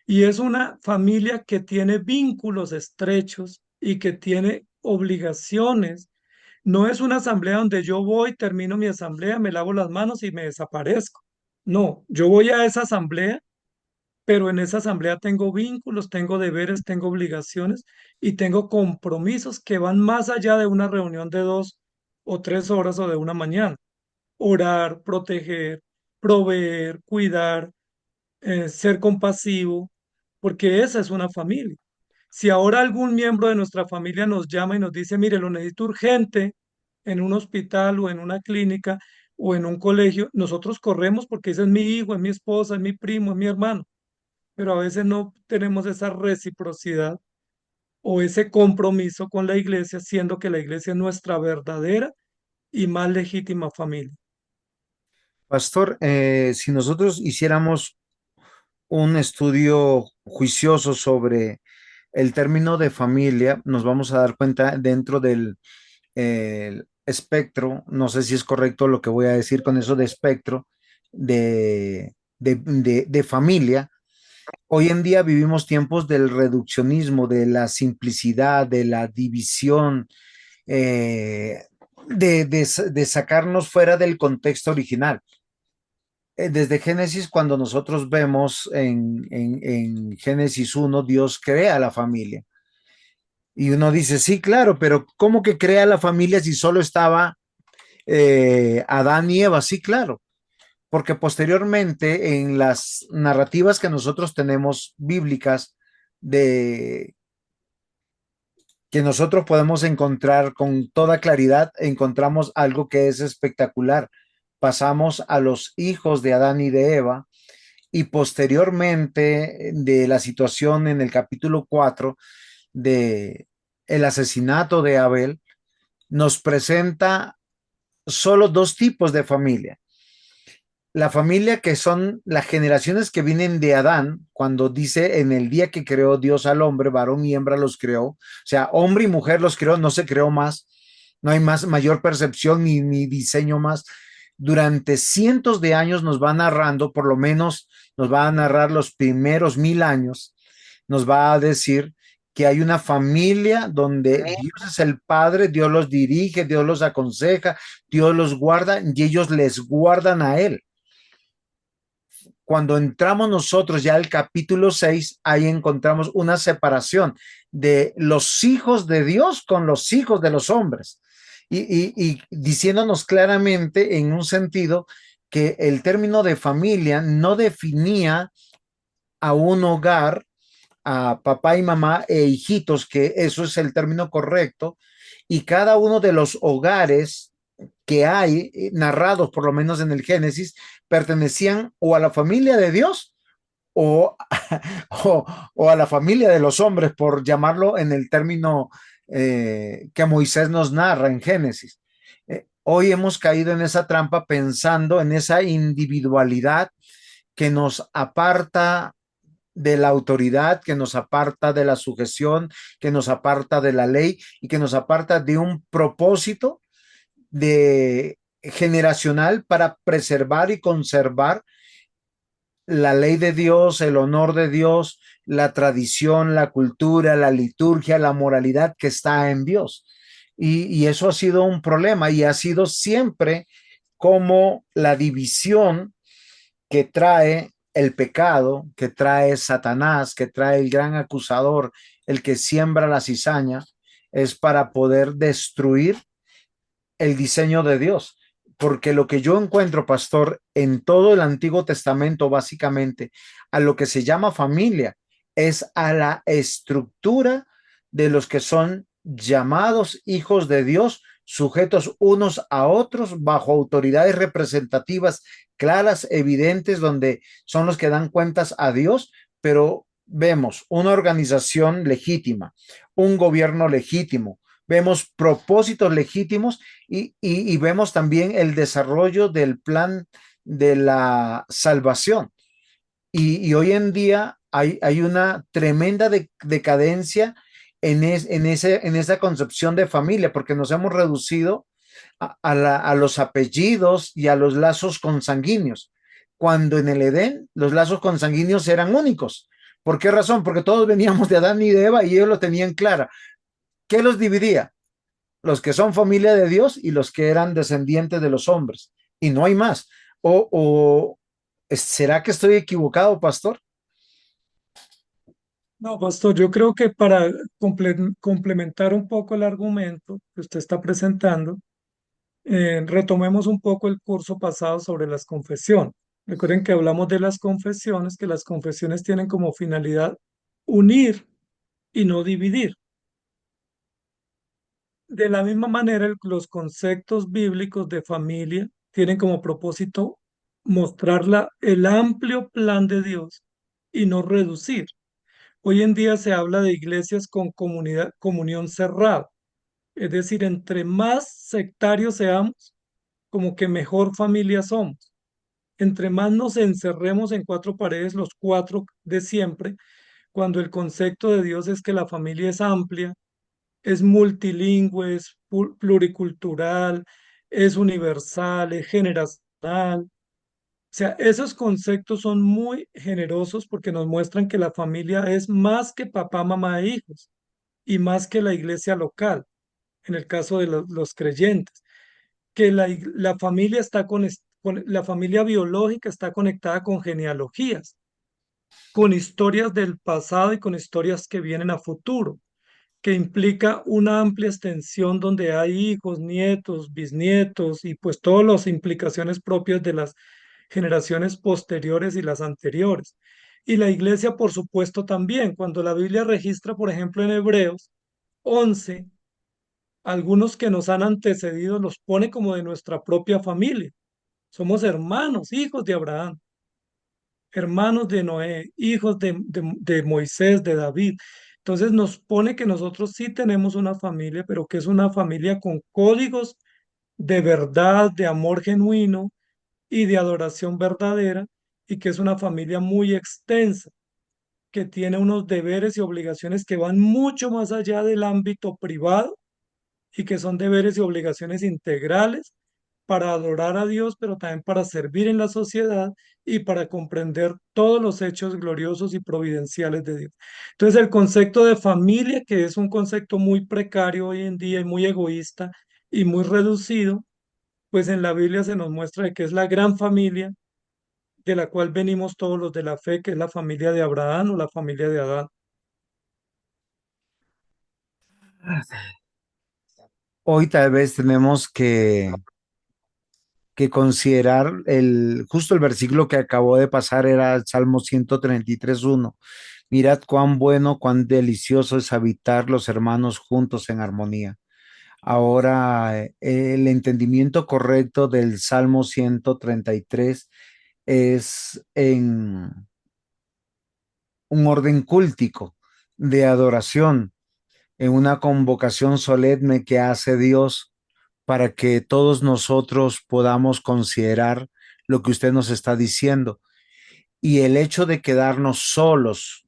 Y es una familia que tiene vínculos estrechos y que tiene obligaciones. No es una asamblea donde yo voy, termino mi asamblea, me lavo las manos y me desaparezco. No, yo voy a esa asamblea, pero en esa asamblea tengo vínculos, tengo deberes, tengo obligaciones y tengo compromisos que van más allá de una reunión de 2 o 3 horas o de una mañana. Orar, proteger, proveer, cuidar, ser compasivo, porque esa es una familia. Si ahora algún miembro de nuestra familia nos llama y nos dice, mire, lo necesito urgente en un hospital o en una clínica o en un colegio, nosotros corremos porque ese es mi hijo, es mi esposa, es mi primo, es mi hermano, pero a veces no tenemos esa reciprocidad o ese compromiso con la iglesia, siendo que la iglesia es nuestra verdadera y más legítima familia. Pastor, si nosotros hiciéramos un estudio juicioso sobre el término de familia, nos vamos a dar cuenta dentro del espectro, no sé si es correcto lo que voy a decir con eso de espectro, de familia. Hoy en día vivimos tiempos del reduccionismo, de la simplicidad, de la división, de sacarnos fuera del contexto original. Desde Génesis, cuando nosotros vemos en Génesis 1, Dios crea la familia. Y uno dice, sí, claro, pero ¿cómo que crea la familia si solo estaba Adán y Eva? Sí, claro, porque posteriormente en las narrativas que nosotros tenemos bíblicas de que nosotros podemos encontrar con toda claridad, encontramos algo que es espectacular. Pasamos a los hijos de Adán y de Eva y posteriormente de la situación en el capítulo 4 de el asesinato de Abel, nos presenta solo dos tipos de familia. La familia que son las generaciones que vienen de Adán, cuando dice en el día que creó Dios al hombre, varón y hembra los creó, o sea, hombre y mujer los creó, no se creó más, no hay más mayor percepción ni diseño más. Durante cientos de años nos va narrando, por lo menos nos va a narrar los primeros 1000 años, nos va a decir que hay una familia donde Dios es el Padre, Dios los dirige, Dios los aconseja, Dios los guarda y ellos les guardan a Él. Cuando entramos nosotros ya al capítulo 6, ahí encontramos una separación de los hijos de Dios con los hijos de los hombres. Y diciéndonos claramente en un sentido que el término de familia no definía a un hogar, a papá y mamá e hijitos, que eso es el término correcto, y cada uno de los hogares que hay narrados, por lo menos en el Génesis, pertenecían o a la familia de Dios o, o, o a la familia de los hombres, por llamarlo en el término que Moisés nos narra en Génesis. Hoy hemos caído en esa trampa pensando en esa individualidad que nos aparta de la autoridad, que nos aparta de la sujeción, que nos aparta de la ley y que nos aparta de un propósito de generacional para preservar y conservar la ley de Dios, el honor de Dios, la tradición, la cultura, la liturgia, la moralidad que está en Dios. Y eso ha sido un problema y ha sido siempre como la división que trae el pecado, que trae Satanás, que trae el gran acusador, el que siembra la cizaña, es para poder destruir el diseño de Dios. Porque lo que yo encuentro, pastor, en todo el Antiguo Testamento, básicamente, a lo que se llama familia, es a la estructura de los que son llamados hijos de Dios, sujetos unos a otros bajo autoridades representativas claras, evidentes, donde son los que dan cuentas a Dios, pero vemos una organización legítima, un gobierno legítimo, vemos propósitos legítimos y vemos también el desarrollo del plan de la salvación. Y hoy en día hay una tremenda decadencia en esa concepción de familia, porque nos hemos reducido a los apellidos y a los lazos consanguíneos, cuando en el Edén los lazos consanguíneos eran únicos. ¿Por qué razón? Porque todos veníamos de Adán y de Eva y ellos lo tenían clara. ¿Qué los dividía? Los que son familia de Dios y los que eran descendientes de los hombres. Y no hay más. O ¿será que estoy equivocado, pastor? No, pastor, yo creo que para complementar un poco el argumento que usted está presentando, retomemos un poco el curso pasado sobre las confesiones. Recuerden que hablamos de las confesiones, que las confesiones tienen como finalidad unir y no dividir. De la misma manera, los conceptos bíblicos de familia tienen como propósito mostrar el amplio plan de Dios y no reducir. Hoy en día se habla de iglesias con comunión cerrada, es decir, entre más sectarios seamos, como que mejor familia somos. Entre más nos encerremos en cuatro paredes, los cuatro de siempre, cuando el concepto de Dios es que la familia es amplia, es multilingüe, es pluricultural, es universal, es generacional. O sea, esos conceptos son muy generosos porque nos muestran que la familia es más que papá, mamá e hijos y más que la iglesia local, en el caso de los creyentes, que la familia está la familia biológica está conectada con genealogías, con historias del pasado y con historias que vienen a futuro, que implica una amplia extensión donde hay hijos, nietos, bisnietos y pues todas las implicaciones propias de las generaciones posteriores y las anteriores. Y la iglesia, por supuesto, también. Cuando la Biblia registra, por ejemplo, en Hebreos 11, algunos que nos han antecedido los pone como de nuestra propia familia. Somos hermanos, hijos de Abraham, hermanos de Noé, hijos de Moisés, de David. Entonces nos pone que nosotros sí tenemos una familia, pero que es una familia con códigos de verdad, de amor genuino y de adoración verdadera, y que es una familia muy extensa, que tiene unos deberes y obligaciones que van mucho más allá del ámbito privado y que son deberes y obligaciones integrales para adorar a Dios, pero también para servir en la sociedad y para comprender todos los hechos gloriosos y providenciales de Dios. Entonces, el concepto de familia, que es un concepto muy precario hoy en día y muy egoísta y muy reducido, pues en la Biblia se nos muestra de que es la gran familia de la cual venimos todos los de la fe, que es la familia de Abraham o la familia de Adán. Hoy tal vez tenemos que considerar justo el versículo que acabó de pasar era el Salmo 133:1. Mirad cuán bueno, cuán delicioso es habitar los hermanos juntos en armonía. Ahora, el entendimiento correcto del Salmo 133 es en un orden cúltico de adoración, en una convocación solemne que hace Dios para que todos nosotros podamos considerar lo que usted nos está diciendo. Y el hecho de quedarnos solos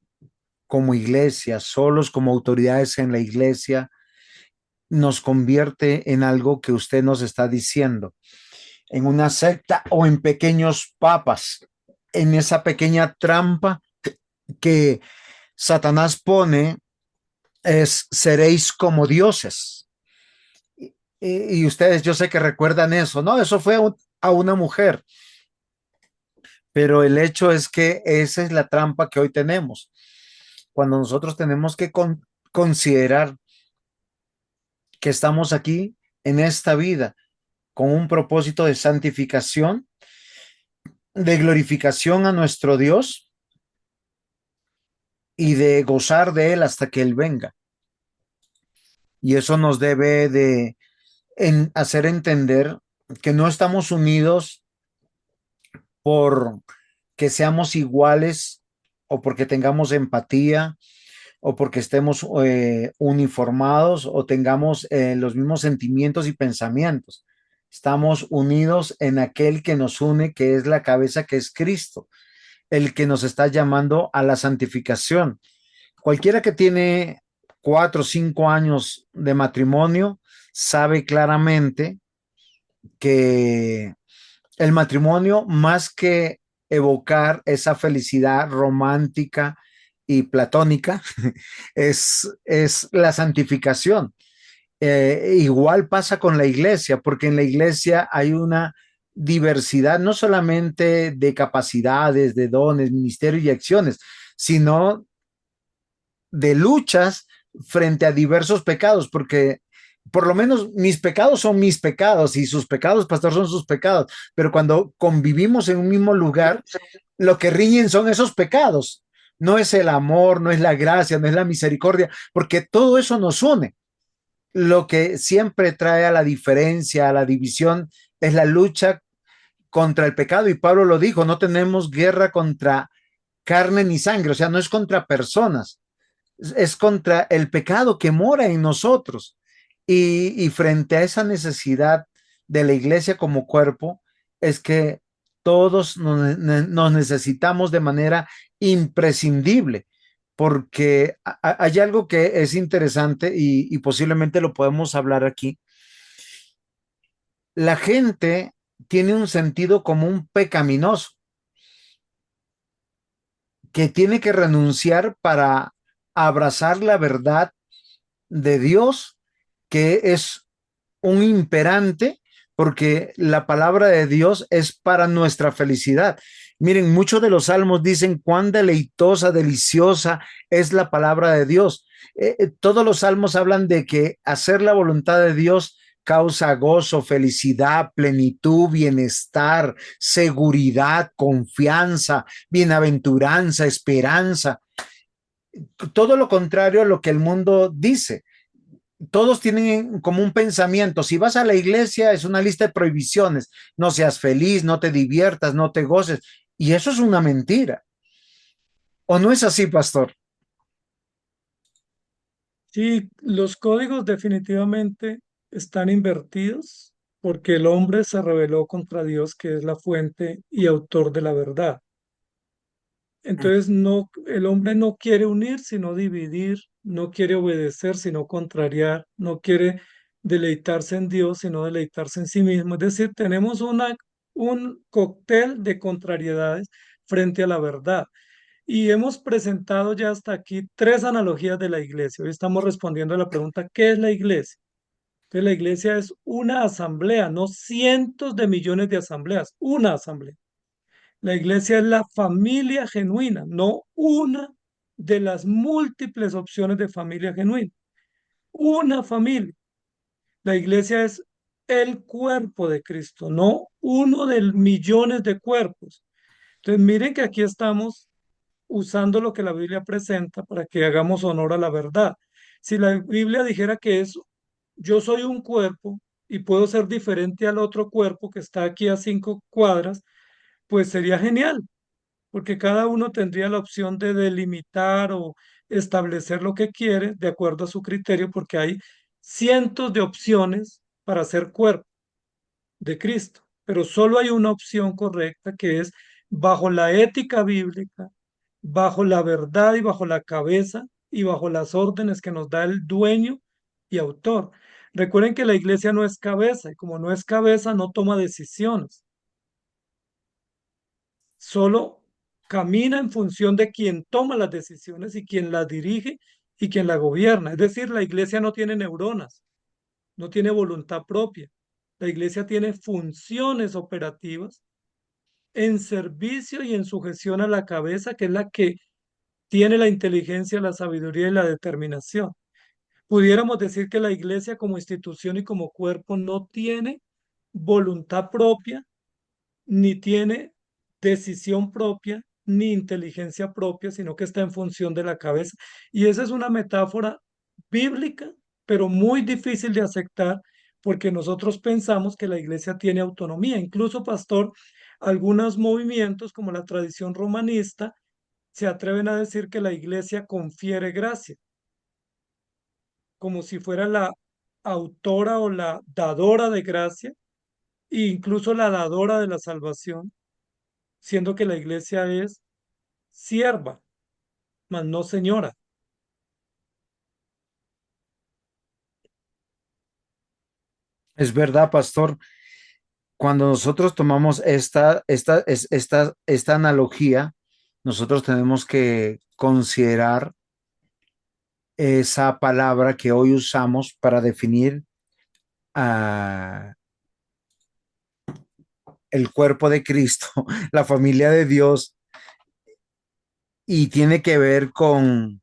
como iglesia, solos como autoridades en la iglesia, nos convierte en algo que usted nos está diciendo, en una secta o en pequeños papas, en esa pequeña trampa que Satanás pone es seréis como dioses. Y ustedes, yo sé que recuerdan eso, ¿no? Eso fue a una mujer, pero el hecho es que esa es la trampa que hoy tenemos. Cuando nosotros tenemos que considerar que estamos aquí en esta vida con un propósito de santificación, de glorificación a nuestro Dios y de gozar de Él hasta que Él venga. Y eso nos debe de hacer entender que no estamos unidos por que seamos iguales o porque tengamos empatía o porque estemos uniformados o tengamos los mismos sentimientos y pensamientos. Estamos unidos en aquel que nos une, que es la cabeza, que es Cristo, el que nos está llamando a la santificación. Cualquiera que tiene 4 o 5 años de matrimonio sabe claramente que el matrimonio, más que evocar esa felicidad romántica y platónica, es la santificación. Igual pasa con la iglesia, porque en la iglesia hay una diversidad, no solamente de capacidades, de dones, ministerios y acciones, sino de luchas frente a diversos pecados, porque por lo menos mis pecados son mis pecados y sus pecados, pastor, son sus pecados, pero cuando convivimos en un mismo lugar, lo que riñen son esos pecados, no es el amor, no es la gracia, no es la misericordia, porque todo eso nos une. Lo que siempre trae a la diferencia, a la división, es la lucha contra el pecado. Y Pablo lo dijo, no tenemos guerra contra carne ni sangre, o sea, no es contra personas, es contra el pecado que mora en nosotros. Y frente a esa necesidad de la iglesia como cuerpo, es que todos nos necesitamos de manera imprescindible, porque hay algo que es interesante y posiblemente lo podemos hablar aquí. La gente tiene un sentido común pecaminoso que tiene que renunciar para abrazar la verdad de Dios, que es un imperante, porque la palabra de Dios es para nuestra felicidad. Miren, muchos de los salmos dicen cuán deleitosa, deliciosa es la palabra de Dios. Todos los salmos hablan de que hacer la voluntad de Dios causa gozo, felicidad, plenitud, bienestar, seguridad, confianza, bienaventuranza, esperanza. Todo lo contrario a lo que el mundo dice. Todos tienen como un pensamiento. Si vas a la iglesia, es una lista de prohibiciones. No seas feliz, no te diviertas, no te goces. Y eso es una mentira. ¿O no es así, pastor? Sí, los códigos definitivamente están invertidos porque el hombre se rebeló contra Dios, que es la fuente y autor de la verdad. Entonces, no, el hombre no quiere unir, sino dividir, no quiere obedecer, sino contrariar, no quiere deleitarse en Dios, sino deleitarse en sí mismo. Es decir, tenemos un cóctel de contrariedades frente a la verdad. Y hemos presentado ya hasta aquí tres analogías de la iglesia. Hoy estamos respondiendo a la pregunta, ¿qué es la iglesia? Entonces, la iglesia es una asamblea, no cientos de millones de asambleas, una asamblea. La iglesia es la familia genuina, no una de las múltiples opciones de familia genuina. Una familia. La iglesia es el cuerpo de Cristo, no uno de millones de cuerpos. Entonces, miren que aquí estamos usando lo que la Biblia presenta para que hagamos honor a la verdad. Si la Biblia dijera que es, yo soy un cuerpo y puedo ser diferente al otro cuerpo que está aquí a 5 cuadras, pues sería genial, porque cada uno tendría la opción de delimitar o establecer lo que quiere de acuerdo a su criterio, porque hay cientos de opciones para ser cuerpo de Cristo, pero solo hay una opción correcta que es bajo la ética bíblica, bajo la verdad y bajo la cabeza y bajo las órdenes que nos da el dueño y autor. Recuerden que la iglesia no es cabeza y como no es cabeza no toma decisiones, solo camina en función de quien toma las decisiones y quien las dirige y quien la gobierna. Es decir, la iglesia no tiene neuronas, no tiene voluntad propia. La iglesia tiene funciones operativas en servicio y en sujeción a la cabeza, que es la que tiene la inteligencia, la sabiduría y la determinación. Pudiéramos decir que la iglesia como institución y como cuerpo no tiene voluntad propia, ni tiene decisión propia, ni inteligencia propia, sino que está en función de la cabeza. Y esa es una metáfora bíblica, pero muy difícil de aceptar porque nosotros pensamos que la iglesia tiene autonomía. Incluso, pastor, algunos movimientos como la tradición romanista se atreven a decir que la iglesia confiere gracia, como si fuera la autora o la dadora de gracia, e incluso la dadora de la salvación, siendo que la iglesia es sierva, mas no señora. Es verdad, pastor. Cuando nosotros tomamos esta analogía, nosotros tenemos que considerar esa palabra que hoy usamos para definir a el cuerpo de Cristo, la familia de Dios, y tiene que ver con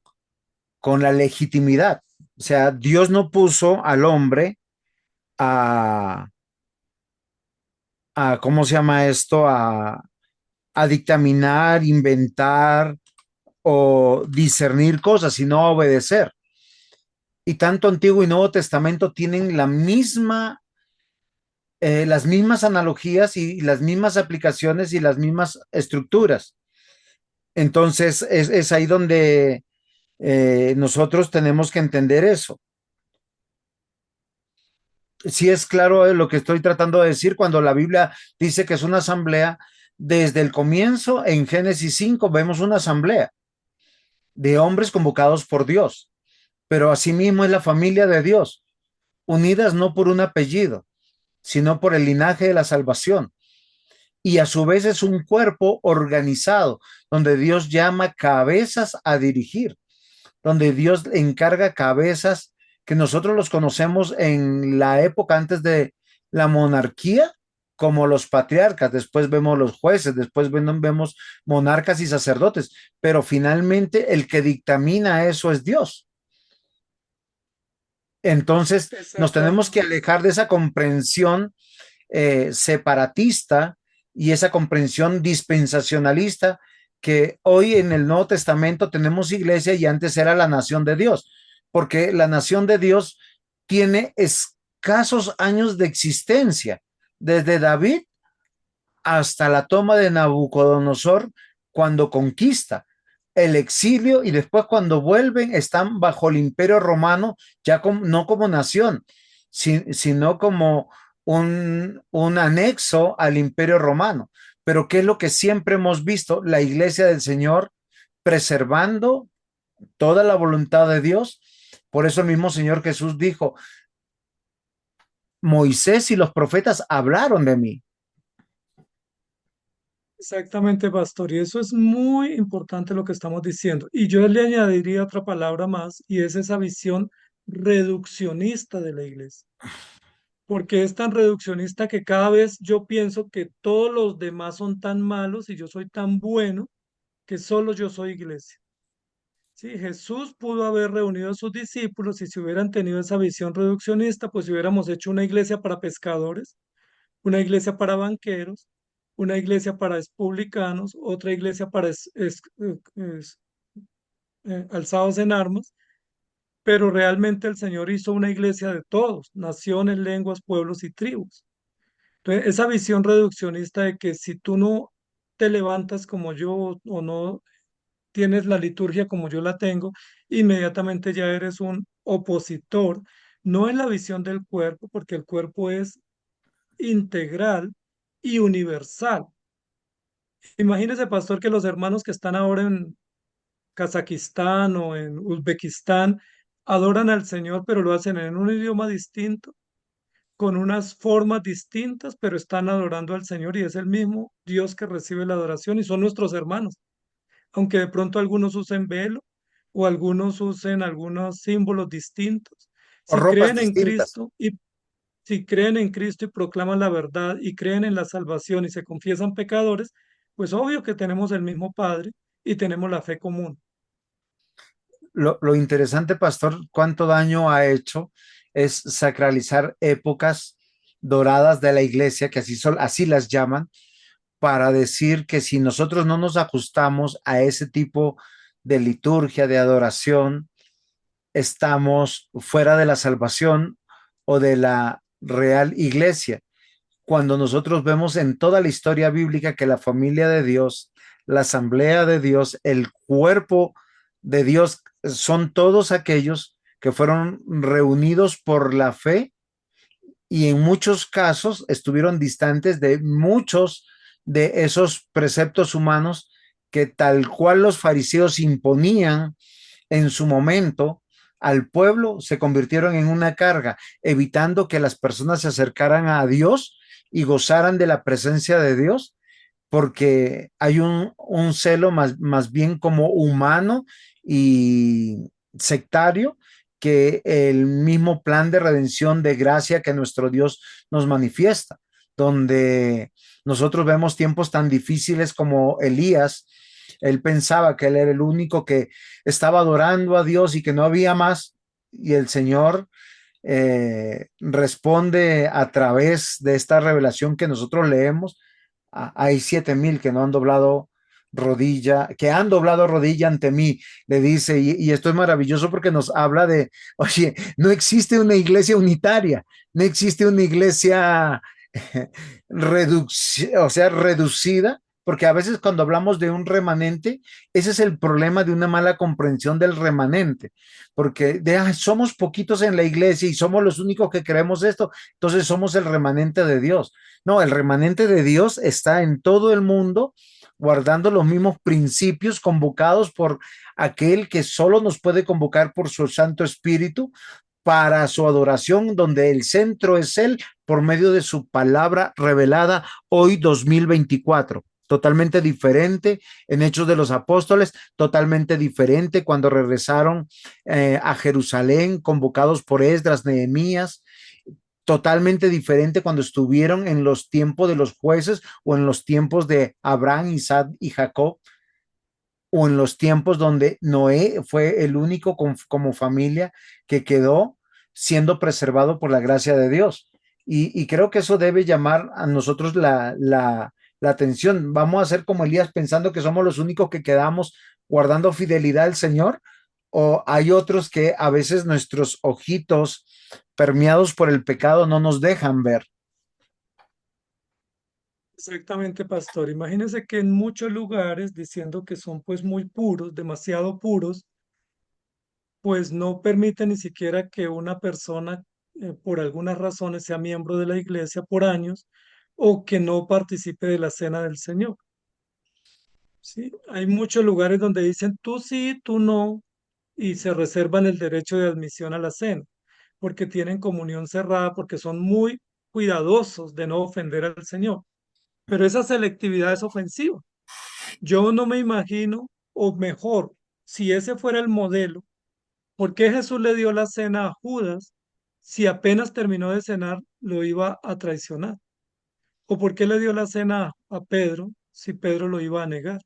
la legitimidad. O sea, Dios no puso al hombre a, ¿cómo se llama esto? A dictaminar, inventar o discernir cosas, sino a obedecer. Y tanto Antiguo y Nuevo Testamento tienen las mismas analogías y las mismas aplicaciones y las mismas estructuras. Entonces, es ahí donde nosotros tenemos que entender eso. Sí es claro lo que estoy tratando de decir cuando la Biblia dice que es una asamblea. Desde el comienzo, en Génesis 5 vemos una asamblea de hombres convocados por Dios, pero asimismo es la familia de Dios, unidas no por un apellido, sino por el linaje de la salvación. Y a su vez es un cuerpo organizado, donde Dios llama cabezas a dirigir, donde Dios encarga cabezas que nosotros los conocemos en la época antes de la monarquía, como los patriarcas, después vemos los jueces, después vemos monarcas y sacerdotes, pero finalmente el que dictamina eso es Dios. Entonces nos tenemos que Exactamente. alejar de esa comprensión separatista y esa comprensión dispensacionalista que hoy en el Nuevo Testamento tenemos iglesia y antes era la nación de Dios, porque la nación de Dios tiene escasos años de existencia, desde David hasta la toma de Nabucodonosor cuando conquista el exilio y después cuando vuelven están bajo el imperio romano, ya no como nación, sino como un anexo al imperio romano. Pero ¿qué es lo que siempre hemos visto? La iglesia del Señor preservando toda la voluntad de Dios. Por eso el mismo Señor Jesús dijo, Moisés y los profetas hablaron de mí. Exactamente, pastor. Y eso es muy importante lo que estamos diciendo. Y yo le añadiría otra palabra más, y es esa visión reduccionista de la iglesia. Porque es tan reduccionista que cada vez yo pienso que todos los demás son tan malos y yo soy tan bueno que solo yo soy iglesia. Sí, Jesús pudo haber reunido a sus discípulos y si hubieran tenido esa visión reduccionista, pues hubiéramos hecho una iglesia para pescadores, una iglesia para banqueros, una iglesia para publicanos, otra iglesia para alzados en armas, pero realmente el Señor hizo una iglesia de todos, naciones, lenguas, pueblos y tribus. Entonces, esa visión reduccionista de que si tú no te levantas como yo o no tienes la liturgia como yo la tengo, inmediatamente ya eres un opositor. No es la visión del cuerpo, porque el cuerpo es integral y universal. Imagínese, pastor, que los hermanos que están ahora en Kazajistán o en Uzbekistán adoran al Señor, pero lo hacen en un idioma distinto, con unas formas distintas, pero están adorando al Señor y es el mismo Dios que recibe la adoración y son nuestros hermanos, aunque de pronto algunos usen velo o algunos usen algunos símbolos distintos. O Si ropas creen en distintas. Cristo y si creen en Cristo y proclaman la verdad y creen en la salvación y se confiesan pecadores, pues obvio que tenemos el mismo Padre y tenemos la fe común. Lo interesante, pastor, cuánto daño ha hecho es sacralizar épocas doradas de la iglesia, que así, son, así las llaman, para decir que si nosotros no nos ajustamos a ese tipo de liturgia, de adoración, estamos fuera de la salvación o de la real iglesia. Cuando nosotros vemos en toda la historia bíblica que la familia de Dios, la asamblea de Dios, el cuerpo de Dios, son todos aquellos que fueron reunidos por la fe y en muchos casos estuvieron distantes de muchos de esos preceptos humanos que tal cual los fariseos imponían en su momento al pueblo, se convirtieron en una carga, evitando que las personas se acercaran a Dios y gozaran de la presencia de Dios, porque hay un celo más bien como humano y sectario que el mismo plan de redención de gracia que nuestro Dios nos manifiesta, donde nosotros vemos tiempos tan difíciles como Elías. Él pensaba que él era el único que estaba adorando a Dios y que no había más, y el Señor responde a través de esta revelación que nosotros leemos. Hay 7,000 que no han doblado rodilla, que han doblado rodilla ante mí, le dice, y esto es maravilloso porque nos habla de, oye, no existe una iglesia unitaria, no existe una iglesia o sea, reducida, porque a veces cuando hablamos de un remanente, ese es el problema de una mala comprensión del remanente, porque somos poquitos en la iglesia y somos los únicos que creemos esto, entonces somos el remanente de Dios. No, el remanente de Dios está en todo el mundo guardando los mismos principios convocados por aquel que solo nos puede convocar por su Santo Espíritu para su adoración, donde el centro es Él por medio de su palabra revelada hoy 2024. Totalmente diferente en Hechos de los Apóstoles, totalmente diferente cuando regresaron a Jerusalén, convocados por Esdras, Nehemías, totalmente diferente cuando estuvieron en los tiempos de los jueces o en los tiempos de Abraham, Isaac y Jacob, o en los tiempos donde Noé fue el único como familia que quedó siendo preservado por la gracia de Dios. Y creo que eso debe llamar a nosotros la atención. Vamos a ser como Elías pensando que somos los únicos que quedamos guardando fidelidad al Señor, o hay otros que a veces nuestros ojitos permeados por el pecado no nos dejan ver. Exactamente, pastor. Imagínense que en muchos lugares, diciendo que son pues muy puros, demasiado puros, pues no permite ni siquiera que una persona por algunas razones sea miembro de la iglesia por años o que no participe de la cena del Señor. ¿Sí? Hay muchos lugares donde dicen tú sí, tú no, y se reservan el derecho de admisión a la cena. porque tienen comunión cerrada, porque son muy cuidadosos de no ofender al Señor. Pero esa selectividad es ofensiva. Yo no me imagino, o mejor, si ese fuera el modelo, ¿por qué Jesús le dio la cena a Judas si apenas terminó de cenar lo iba a traicionar? ¿O por qué le dio la cena a Pedro si Pedro lo iba a negar?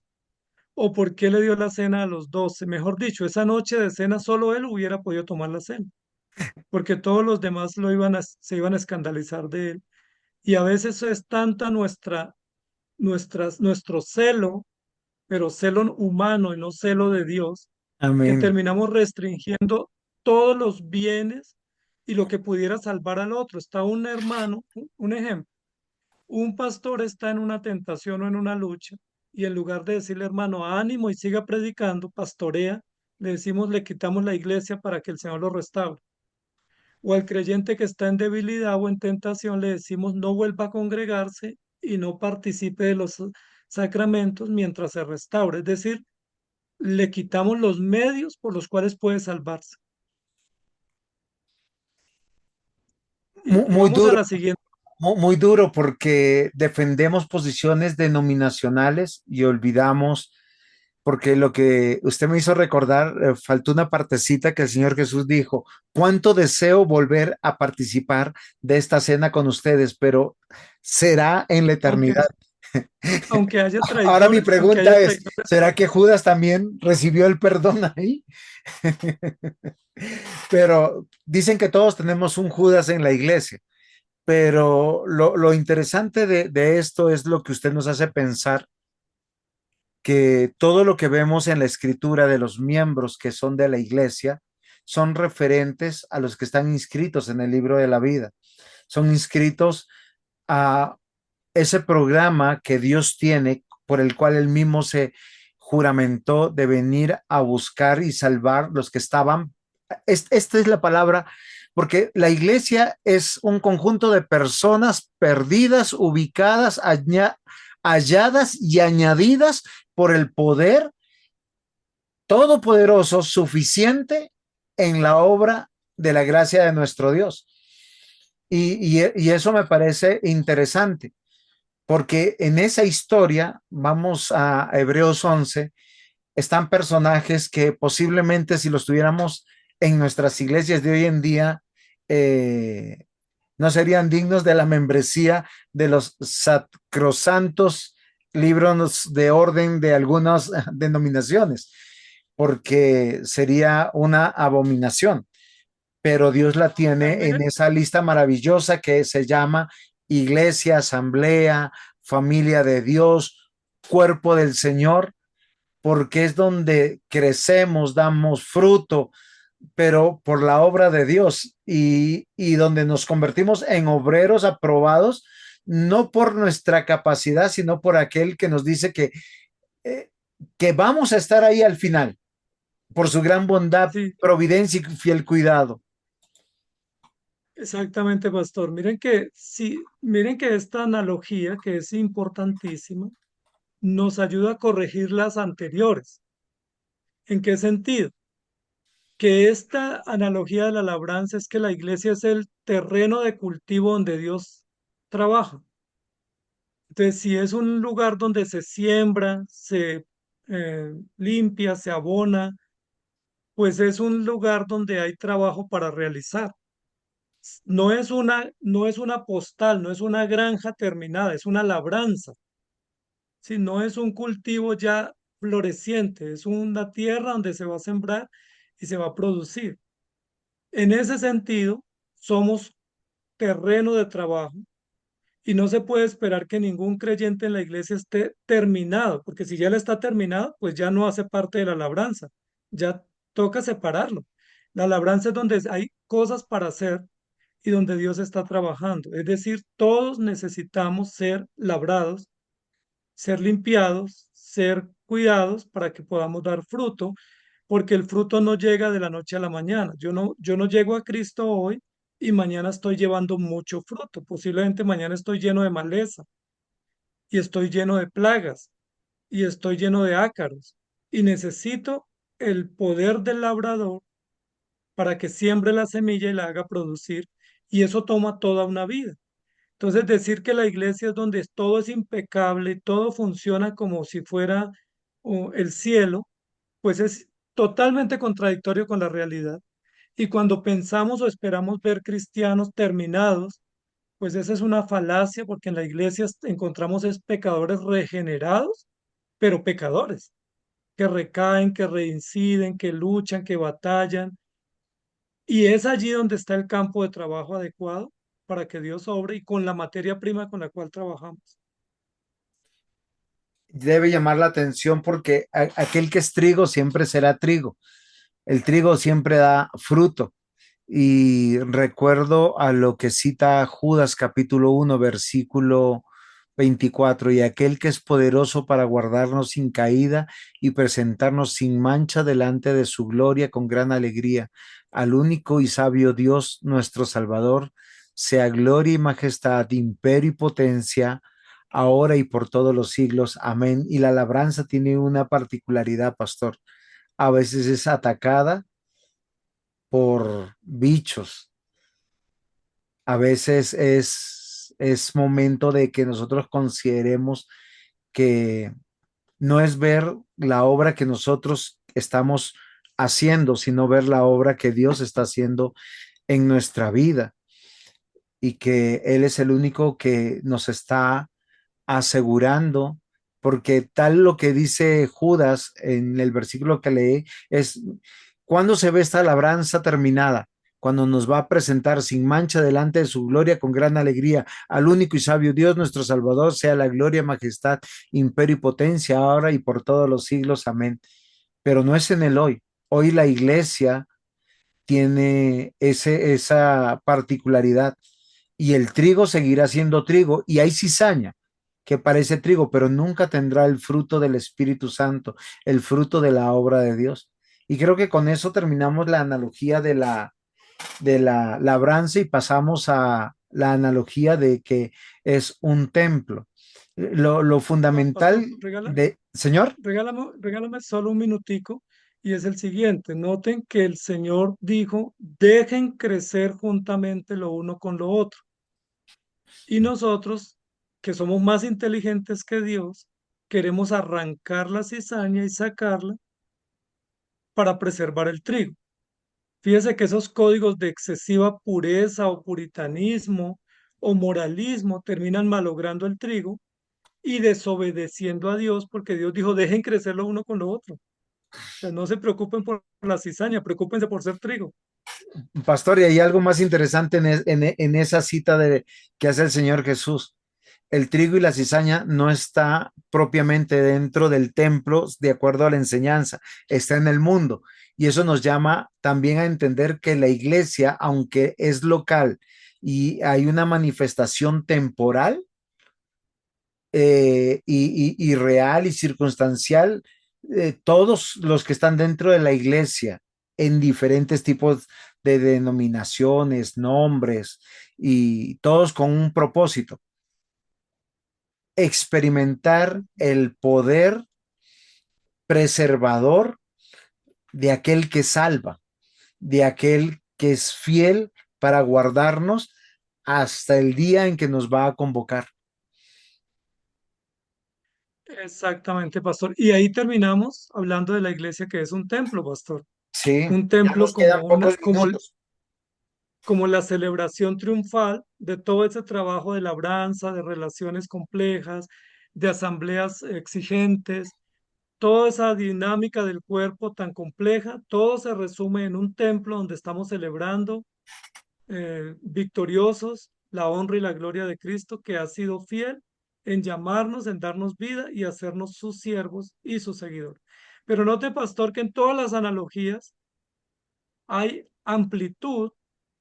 ¿O por qué le dio la cena a los 12? Mejor dicho, esa noche de cena solo él hubiera podido tomar la cena, porque todos los demás se iban a escandalizar de él. Y a veces es tanta nuestro celo, pero celo humano y no celo de Dios, que Amén. terminamos restringiendo todos los bienes y lo que pudiera salvar al otro. Está un hermano, un ejemplo, un pastor está en una tentación o en una lucha y en lugar de decirle, hermano, ánimo y siga predicando, pastorea, le decimos, le quitamos la iglesia para que el Señor lo restaure. O al creyente que está en debilidad o en tentación le decimos, no vuelva a congregarse y no participe de los sacramentos mientras se restaure. Es decir, le quitamos los medios por los cuales puede salvarse. Y Muy vamos a duro, la siguiente. muy duro porque defendemos posiciones denominacionales y olvidamos, porque lo que usted me hizo recordar, faltó una partecita que el Señor Jesús dijo, cuánto deseo volver a participar de esta cena con ustedes, pero será en la Aunque, eternidad. Ahora mi aunque haya pregunta es, traidores en ¿será la que Judas también recibió el perdón ahí? Pero dicen que todos tenemos un Judas en la iglesia. Pero lo interesante de esto es lo que usted nos hace pensar, que todo lo que vemos en la escritura de los miembros que son de la iglesia son referentes a los que están inscritos en el libro de la vida. Son inscritos a ese programa que Dios tiene, por el cual él mismo se juramentó de venir a buscar y salvar los que estaban. Esta es la palabra, porque la iglesia es un conjunto de personas perdidas, ubicadas, halladas y añadidas por el poder todopoderoso suficiente en la obra de la gracia de nuestro Dios. Y eso me parece interesante, porque en esa historia, vamos a Hebreos 11, están personajes que posiblemente si los tuviéramos en nuestras iglesias de hoy en día, eh, no serían dignos de la membresía de los sacrosantos libros de orden de algunas denominaciones, porque sería una abominación, pero Dios la Pero tiene en mire, esa lista maravillosa que se llama iglesia, asamblea, familia de Dios, cuerpo del Señor, porque es donde crecemos, damos fruto, pero por la obra de Dios y donde nos convertimos en obreros aprobados, no por nuestra capacidad, sino por aquel que nos dice eh, que vamos a estar ahí al final, por su gran bondad, sí, providencia y fiel cuidado. exactamente, pastor. Miren que sí, miren que esta analogía, que es importantísima, nos ayuda a corregir las anteriores. ¿En qué sentido? Que esta analogía de la labranza es que la iglesia es el terreno de cultivo donde Dios trabaja. Entonces, si es un lugar donde se siembra, se limpia, se abona, pues es un lugar donde hay trabajo para realizar. No es una postal, no es una granja terminada, es una labranza. Si no es un cultivo ya floreciente, es una tierra donde se va a sembrar y se va a producir. En ese sentido, somos terreno de trabajo y no se puede esperar que ningún creyente en la iglesia esté terminado, porque si ya él está terminado, pues ya no hace parte de la labranza, ya toca separarlo. La labranza es donde hay cosas para hacer y donde Dios está trabajando. Es decir, todos necesitamos ser labrados, ser limpiados, ser cuidados para que podamos dar fruto, porque el fruto no llega de la noche a la mañana. Yo no llego a Cristo hoy y mañana estoy llevando mucho fruto. Posiblemente mañana estoy lleno de maleza y estoy lleno de plagas y estoy lleno de ácaros y necesito el poder del labrador para que siembre la semilla y la haga producir, y eso toma toda una vida. Entonces, decir que la iglesia es donde todo es impecable, todo funciona como si fuera el cielo, pues es totalmente contradictorio con la realidad. Y cuando pensamos o esperamos ver cristianos terminados, pues esa es una falacia, porque en la iglesia encontramos es pecadores regenerados, pero pecadores, que recaen, que reinciden, que luchan, que batallan. Y es allí donde está el campo de trabajo adecuado para que Dios obre y con la materia prima con la cual trabajamos. Debe llamar la atención porque aquel que es trigo siempre será trigo. El trigo siempre da fruto. Y recuerdo a lo que cita Judas capítulo 1 versículo 24 y aquel que es poderoso para guardarnos sin caída y presentarnos sin mancha delante de su gloria con gran alegría, al único y sabio Dios, nuestro Salvador, sea gloria y majestad, imperio y potencia, ahora y por todos los siglos. Amén. Y la labranza tiene una particularidad, pastor. A veces es atacada por bichos. A veces es momento de que nosotros consideremos que no es ver la obra que nosotros estamos haciendo, sino ver la obra que Dios está haciendo en nuestra vida y que Él es el único que nos está asegurando, porque tal lo que dice Judas en el versículo que leí es, ¿cuándo se ve esta labranza terminada? Cuando nos va a presentar sin mancha delante de su gloria con gran alegría al único y sabio Dios, nuestro Salvador, sea la gloria, majestad, imperio y potencia, ahora y por todos los siglos. Amén. Pero no es en el hoy. Hoy la iglesia tiene esa particularidad y el trigo seguirá siendo trigo y hay cizaña que parece trigo, pero nunca tendrá el fruto del Espíritu Santo, el fruto de la obra de Dios. Y creo que con eso terminamos la analogía de la labranza y pasamos a la analogía de que es un templo. Lo Pastor, fundamental de, señor, regálame solo un minutico y es el siguiente. Noten que el Señor dijo, dejen crecer juntamente lo uno con lo otro. Y nosotros, que somos más inteligentes que Dios, queremos arrancar la cizaña y sacarla para preservar el trigo. Fíjese que esos códigos de excesiva pureza o puritanismo o moralismo terminan malogrando el trigo y desobedeciendo a Dios, porque Dios dijo, dejen crecer lo uno con lo otro. O sea, no se preocupen por la cizaña, preocúpense por ser trigo. pastor, y hay algo más interesante en esa cita de, que hace el Señor Jesús. El trigo y la cizaña no está propiamente dentro del templo de acuerdo a la enseñanza, está en el mundo. Y eso nos llama también a entender que la iglesia, aunque es local y hay una manifestación temporal y real y circunstancial, todos los que están dentro de la iglesia en diferentes tipos de denominaciones, nombres y todos con un propósito experimentar el poder preservador de aquel que salva, de aquel que es fiel para guardarnos hasta el día en que nos va a convocar. Exactamente, pastor. Y ahí terminamos hablando de la iglesia que es un templo, pastor. Sí, Un ya templo nos quedan como pocos minutos. como la celebración triunfal de todo ese trabajo de labranza, de relaciones complejas, de asambleas exigentes, toda esa dinámica del cuerpo tan compleja, todo se resume en un templo donde estamos celebrando victoriosos la honra y la gloria de Cristo, que ha sido fiel en llamarnos, en darnos vida y hacernos sus siervos y sus seguidores. Pero note, pastor, que en todas las analogías hay amplitud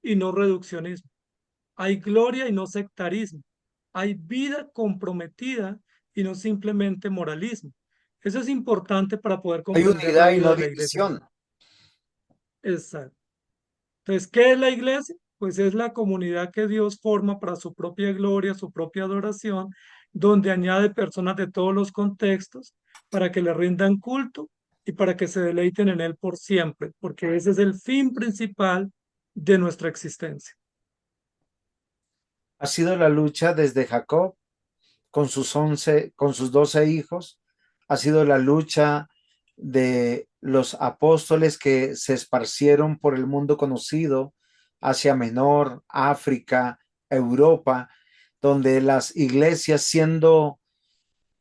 y no reduccionismo. Hay gloria y no sectarismo. Hay vida comprometida y no simplemente moralismo. Eso es importante para poder Hay comprender la unidad y vida no de la iglesia. división. Exacto. Entonces, ¿qué es la iglesia? Pues es la comunidad que Dios forma para su propia gloria, su propia adoración, donde añade personas de todos los contextos para que le rindan culto y para que se deleiten en Él por siempre, porque ese es el fin principal de nuestra existencia. Ha sido la lucha desde Jacob con sus 12 hijos, ha sido la lucha de los apóstoles que se esparcieron por el mundo conocido, Asia Menor, África, Europa, donde las iglesias siendo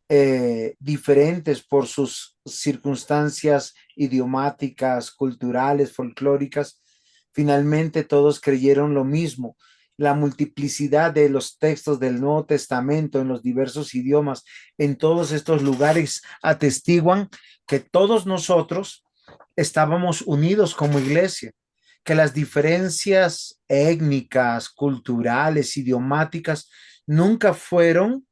diferentes por sus circunstancias idiomáticas, culturales, folclóricas, finalmente todos creyeron lo mismo. La multiplicidad de los textos del Nuevo Testamento en los diversos idiomas en todos estos lugares atestiguan que todos nosotros estábamos unidos como iglesia, que las diferencias étnicas, culturales, idiomáticas nunca fueron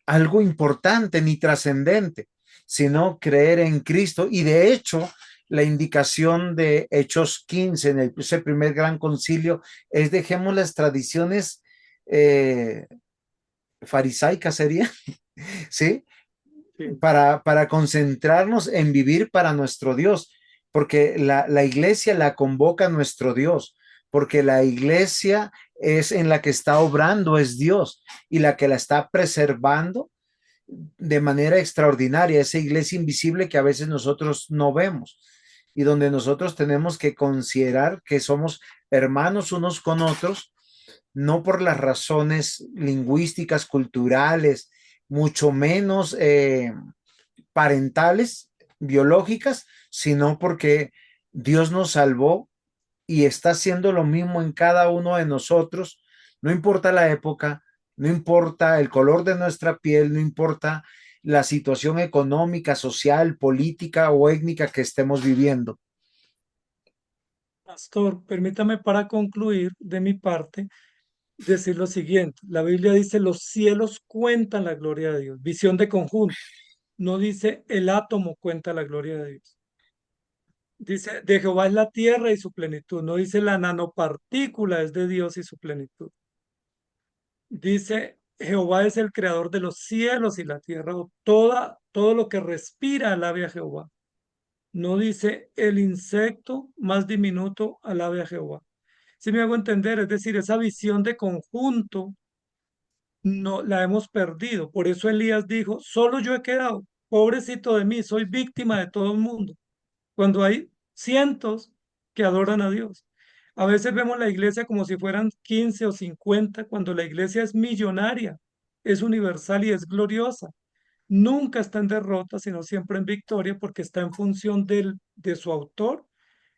algo importante ni trascendente, sino creer en Cristo. Y de hecho, la indicación de Hechos 15 en ese primer gran concilio es dejemos las tradiciones eh, farisaicas, sería, ¿sí? Sí. Para concentrarnos en vivir para nuestro Dios, porque la iglesia la convoca a nuestro Dios, porque la iglesia es en la que está obrando, es Dios, y la que la está preservando de manera extraordinaria, esa iglesia invisible que a veces nosotros no vemos y donde nosotros tenemos que considerar que somos hermanos unos con otros, no por las razones lingüísticas, culturales, mucho menos parentales, biológicas, sino porque Dios nos salvó y está haciendo lo mismo en cada uno de nosotros, no importa la época, no importa el color de nuestra piel, no importa la situación económica, social, política o étnica que estemos viviendo. Pastor, permítame para concluir de mi parte decir lo siguiente. La Biblia dice, los cielos cuentan la gloria de Dios, visión de conjunto. No dice el átomo cuenta la gloria de Dios. Dice, de Jehová es la tierra y su plenitud. No dice la nanopartícula es de Dios y su plenitud. Dice, Jehová es el creador de los cielos y la tierra, o todo lo que respira alabe a Jehová. No dice el insecto más diminuto alabe a Jehová. Si me hago entender, es decir, esa visión de conjunto no la hemos perdido. Por eso Elías dijo, solo yo he quedado, pobrecito de mí, soy víctima de todo el mundo, cuando hay cientos que adoran a Dios. A veces vemos la iglesia como si fueran 15 o 50, cuando la iglesia es millonaria, es universal y es gloriosa. Nunca está en derrota, sino siempre en victoria, porque está en función de su autor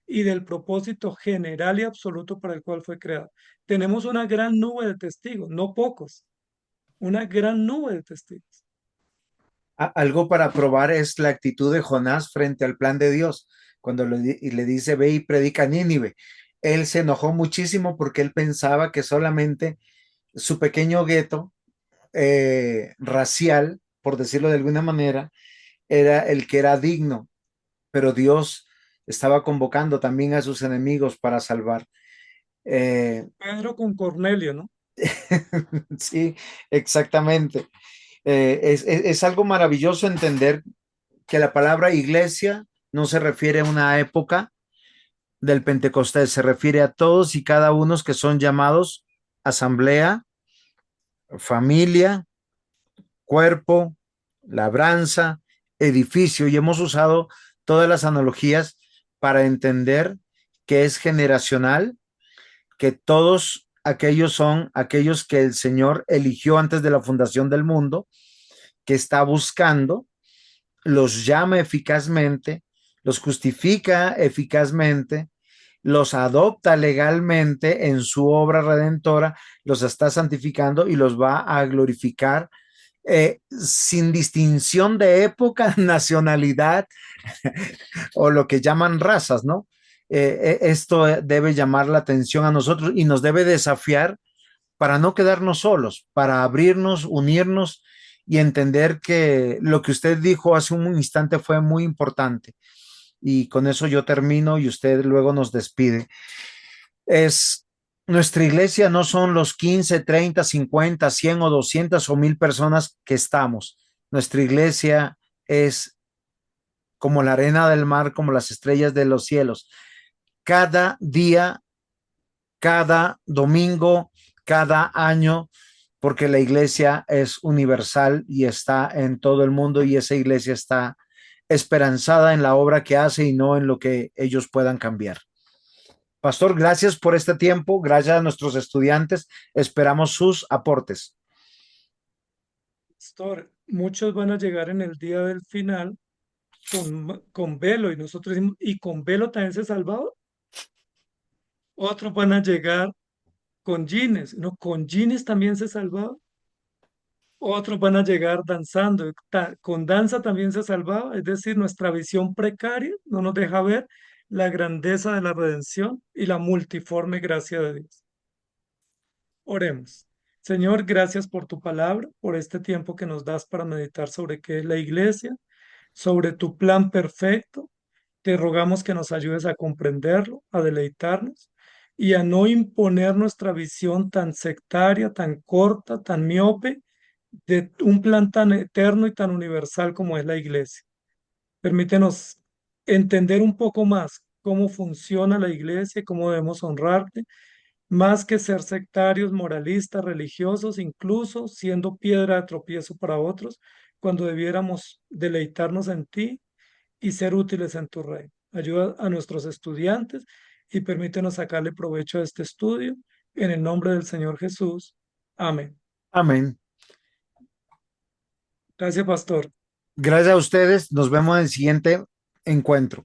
y del propósito general y absoluto para el cual fue creada. Tenemos una gran nube de testigos, no pocos, una gran nube de testigos. Algo para probar es la actitud de Jonás frente al plan de Dios, cuando le dice, ve y predica a Nínive. Él se enojó muchísimo porque él pensaba que solamente su pequeño gueto racial, por decirlo de alguna manera, era el que era digno, pero Dios estaba convocando también a sus enemigos para salvar. Eh, Pedro con Cornelio, ¿no? sí, exactamente. Es algo maravilloso entender que la palabra iglesia no se refiere a una época del Pentecostés, se refiere a todos y cada uno que son llamados asamblea, familia, cuerpo, labranza, edificio, y hemos usado todas las analogías para entender que es generacional, que todos aquellos son aquellos que el Señor eligió antes de la fundación del mundo, que está buscando, los llama eficazmente, los justifica eficazmente, los adopta legalmente en su obra redentora, los está santificando y los va a glorificar sin distinción de época, nacionalidad o lo que llaman razas, ¿no? Esto debe llamar la atención a nosotros y nos debe desafiar para no quedarnos solos, para abrirnos, unirnos y entender que lo que usted dijo hace un instante fue muy importante. Y con eso yo termino y usted luego nos despide. Es nuestra iglesia no son los 15, 30, 50, 100 o 200 o 1000 personas que estamos. Nuestra iglesia es como la arena del mar, como las estrellas de los cielos. Cada día, cada domingo, cada año, porque la iglesia es universal y está en todo el mundo y esa iglesia está esperanzada en la obra que hace y no en lo que ellos puedan cambiar. Pastor, gracias por este tiempo, gracias a nuestros estudiantes, esperamos sus aportes. Pastor, muchos van a llegar en el día del final con velo y nosotros decimos, ¿y con velo también se salvaba? Otros van a llegar con jeans, no, con jeans también se salvaba. Otros van a llegar danzando, con danza también se salvaba, es decir, nuestra visión precaria no nos deja ver la grandeza de la redención y la multiforme gracia de Dios. Oremos. Señor, gracias por tu palabra, por este tiempo que nos das para meditar sobre qué es la iglesia, sobre tu plan perfecto. Te rogamos que nos ayudes a comprenderlo, a deleitarnos y a no imponer nuestra visión tan sectaria, tan corta, tan miope de un plan tan eterno y tan universal como es la iglesia. Permítenos entender un poco más cómo funciona la iglesia y cómo debemos honrarte, más que ser sectarios, moralistas, religiosos, incluso siendo piedra de tropiezo para otros, cuando debiéramos deleitarnos en ti y ser útiles en tu reino. Ayuda a nuestros estudiantes y permítenos sacarle provecho a este estudio. En el nombre del Señor Jesús. Amén. Amén. Gracias, pastor. Gracias a ustedes, nos vemos en el siguiente encuentro.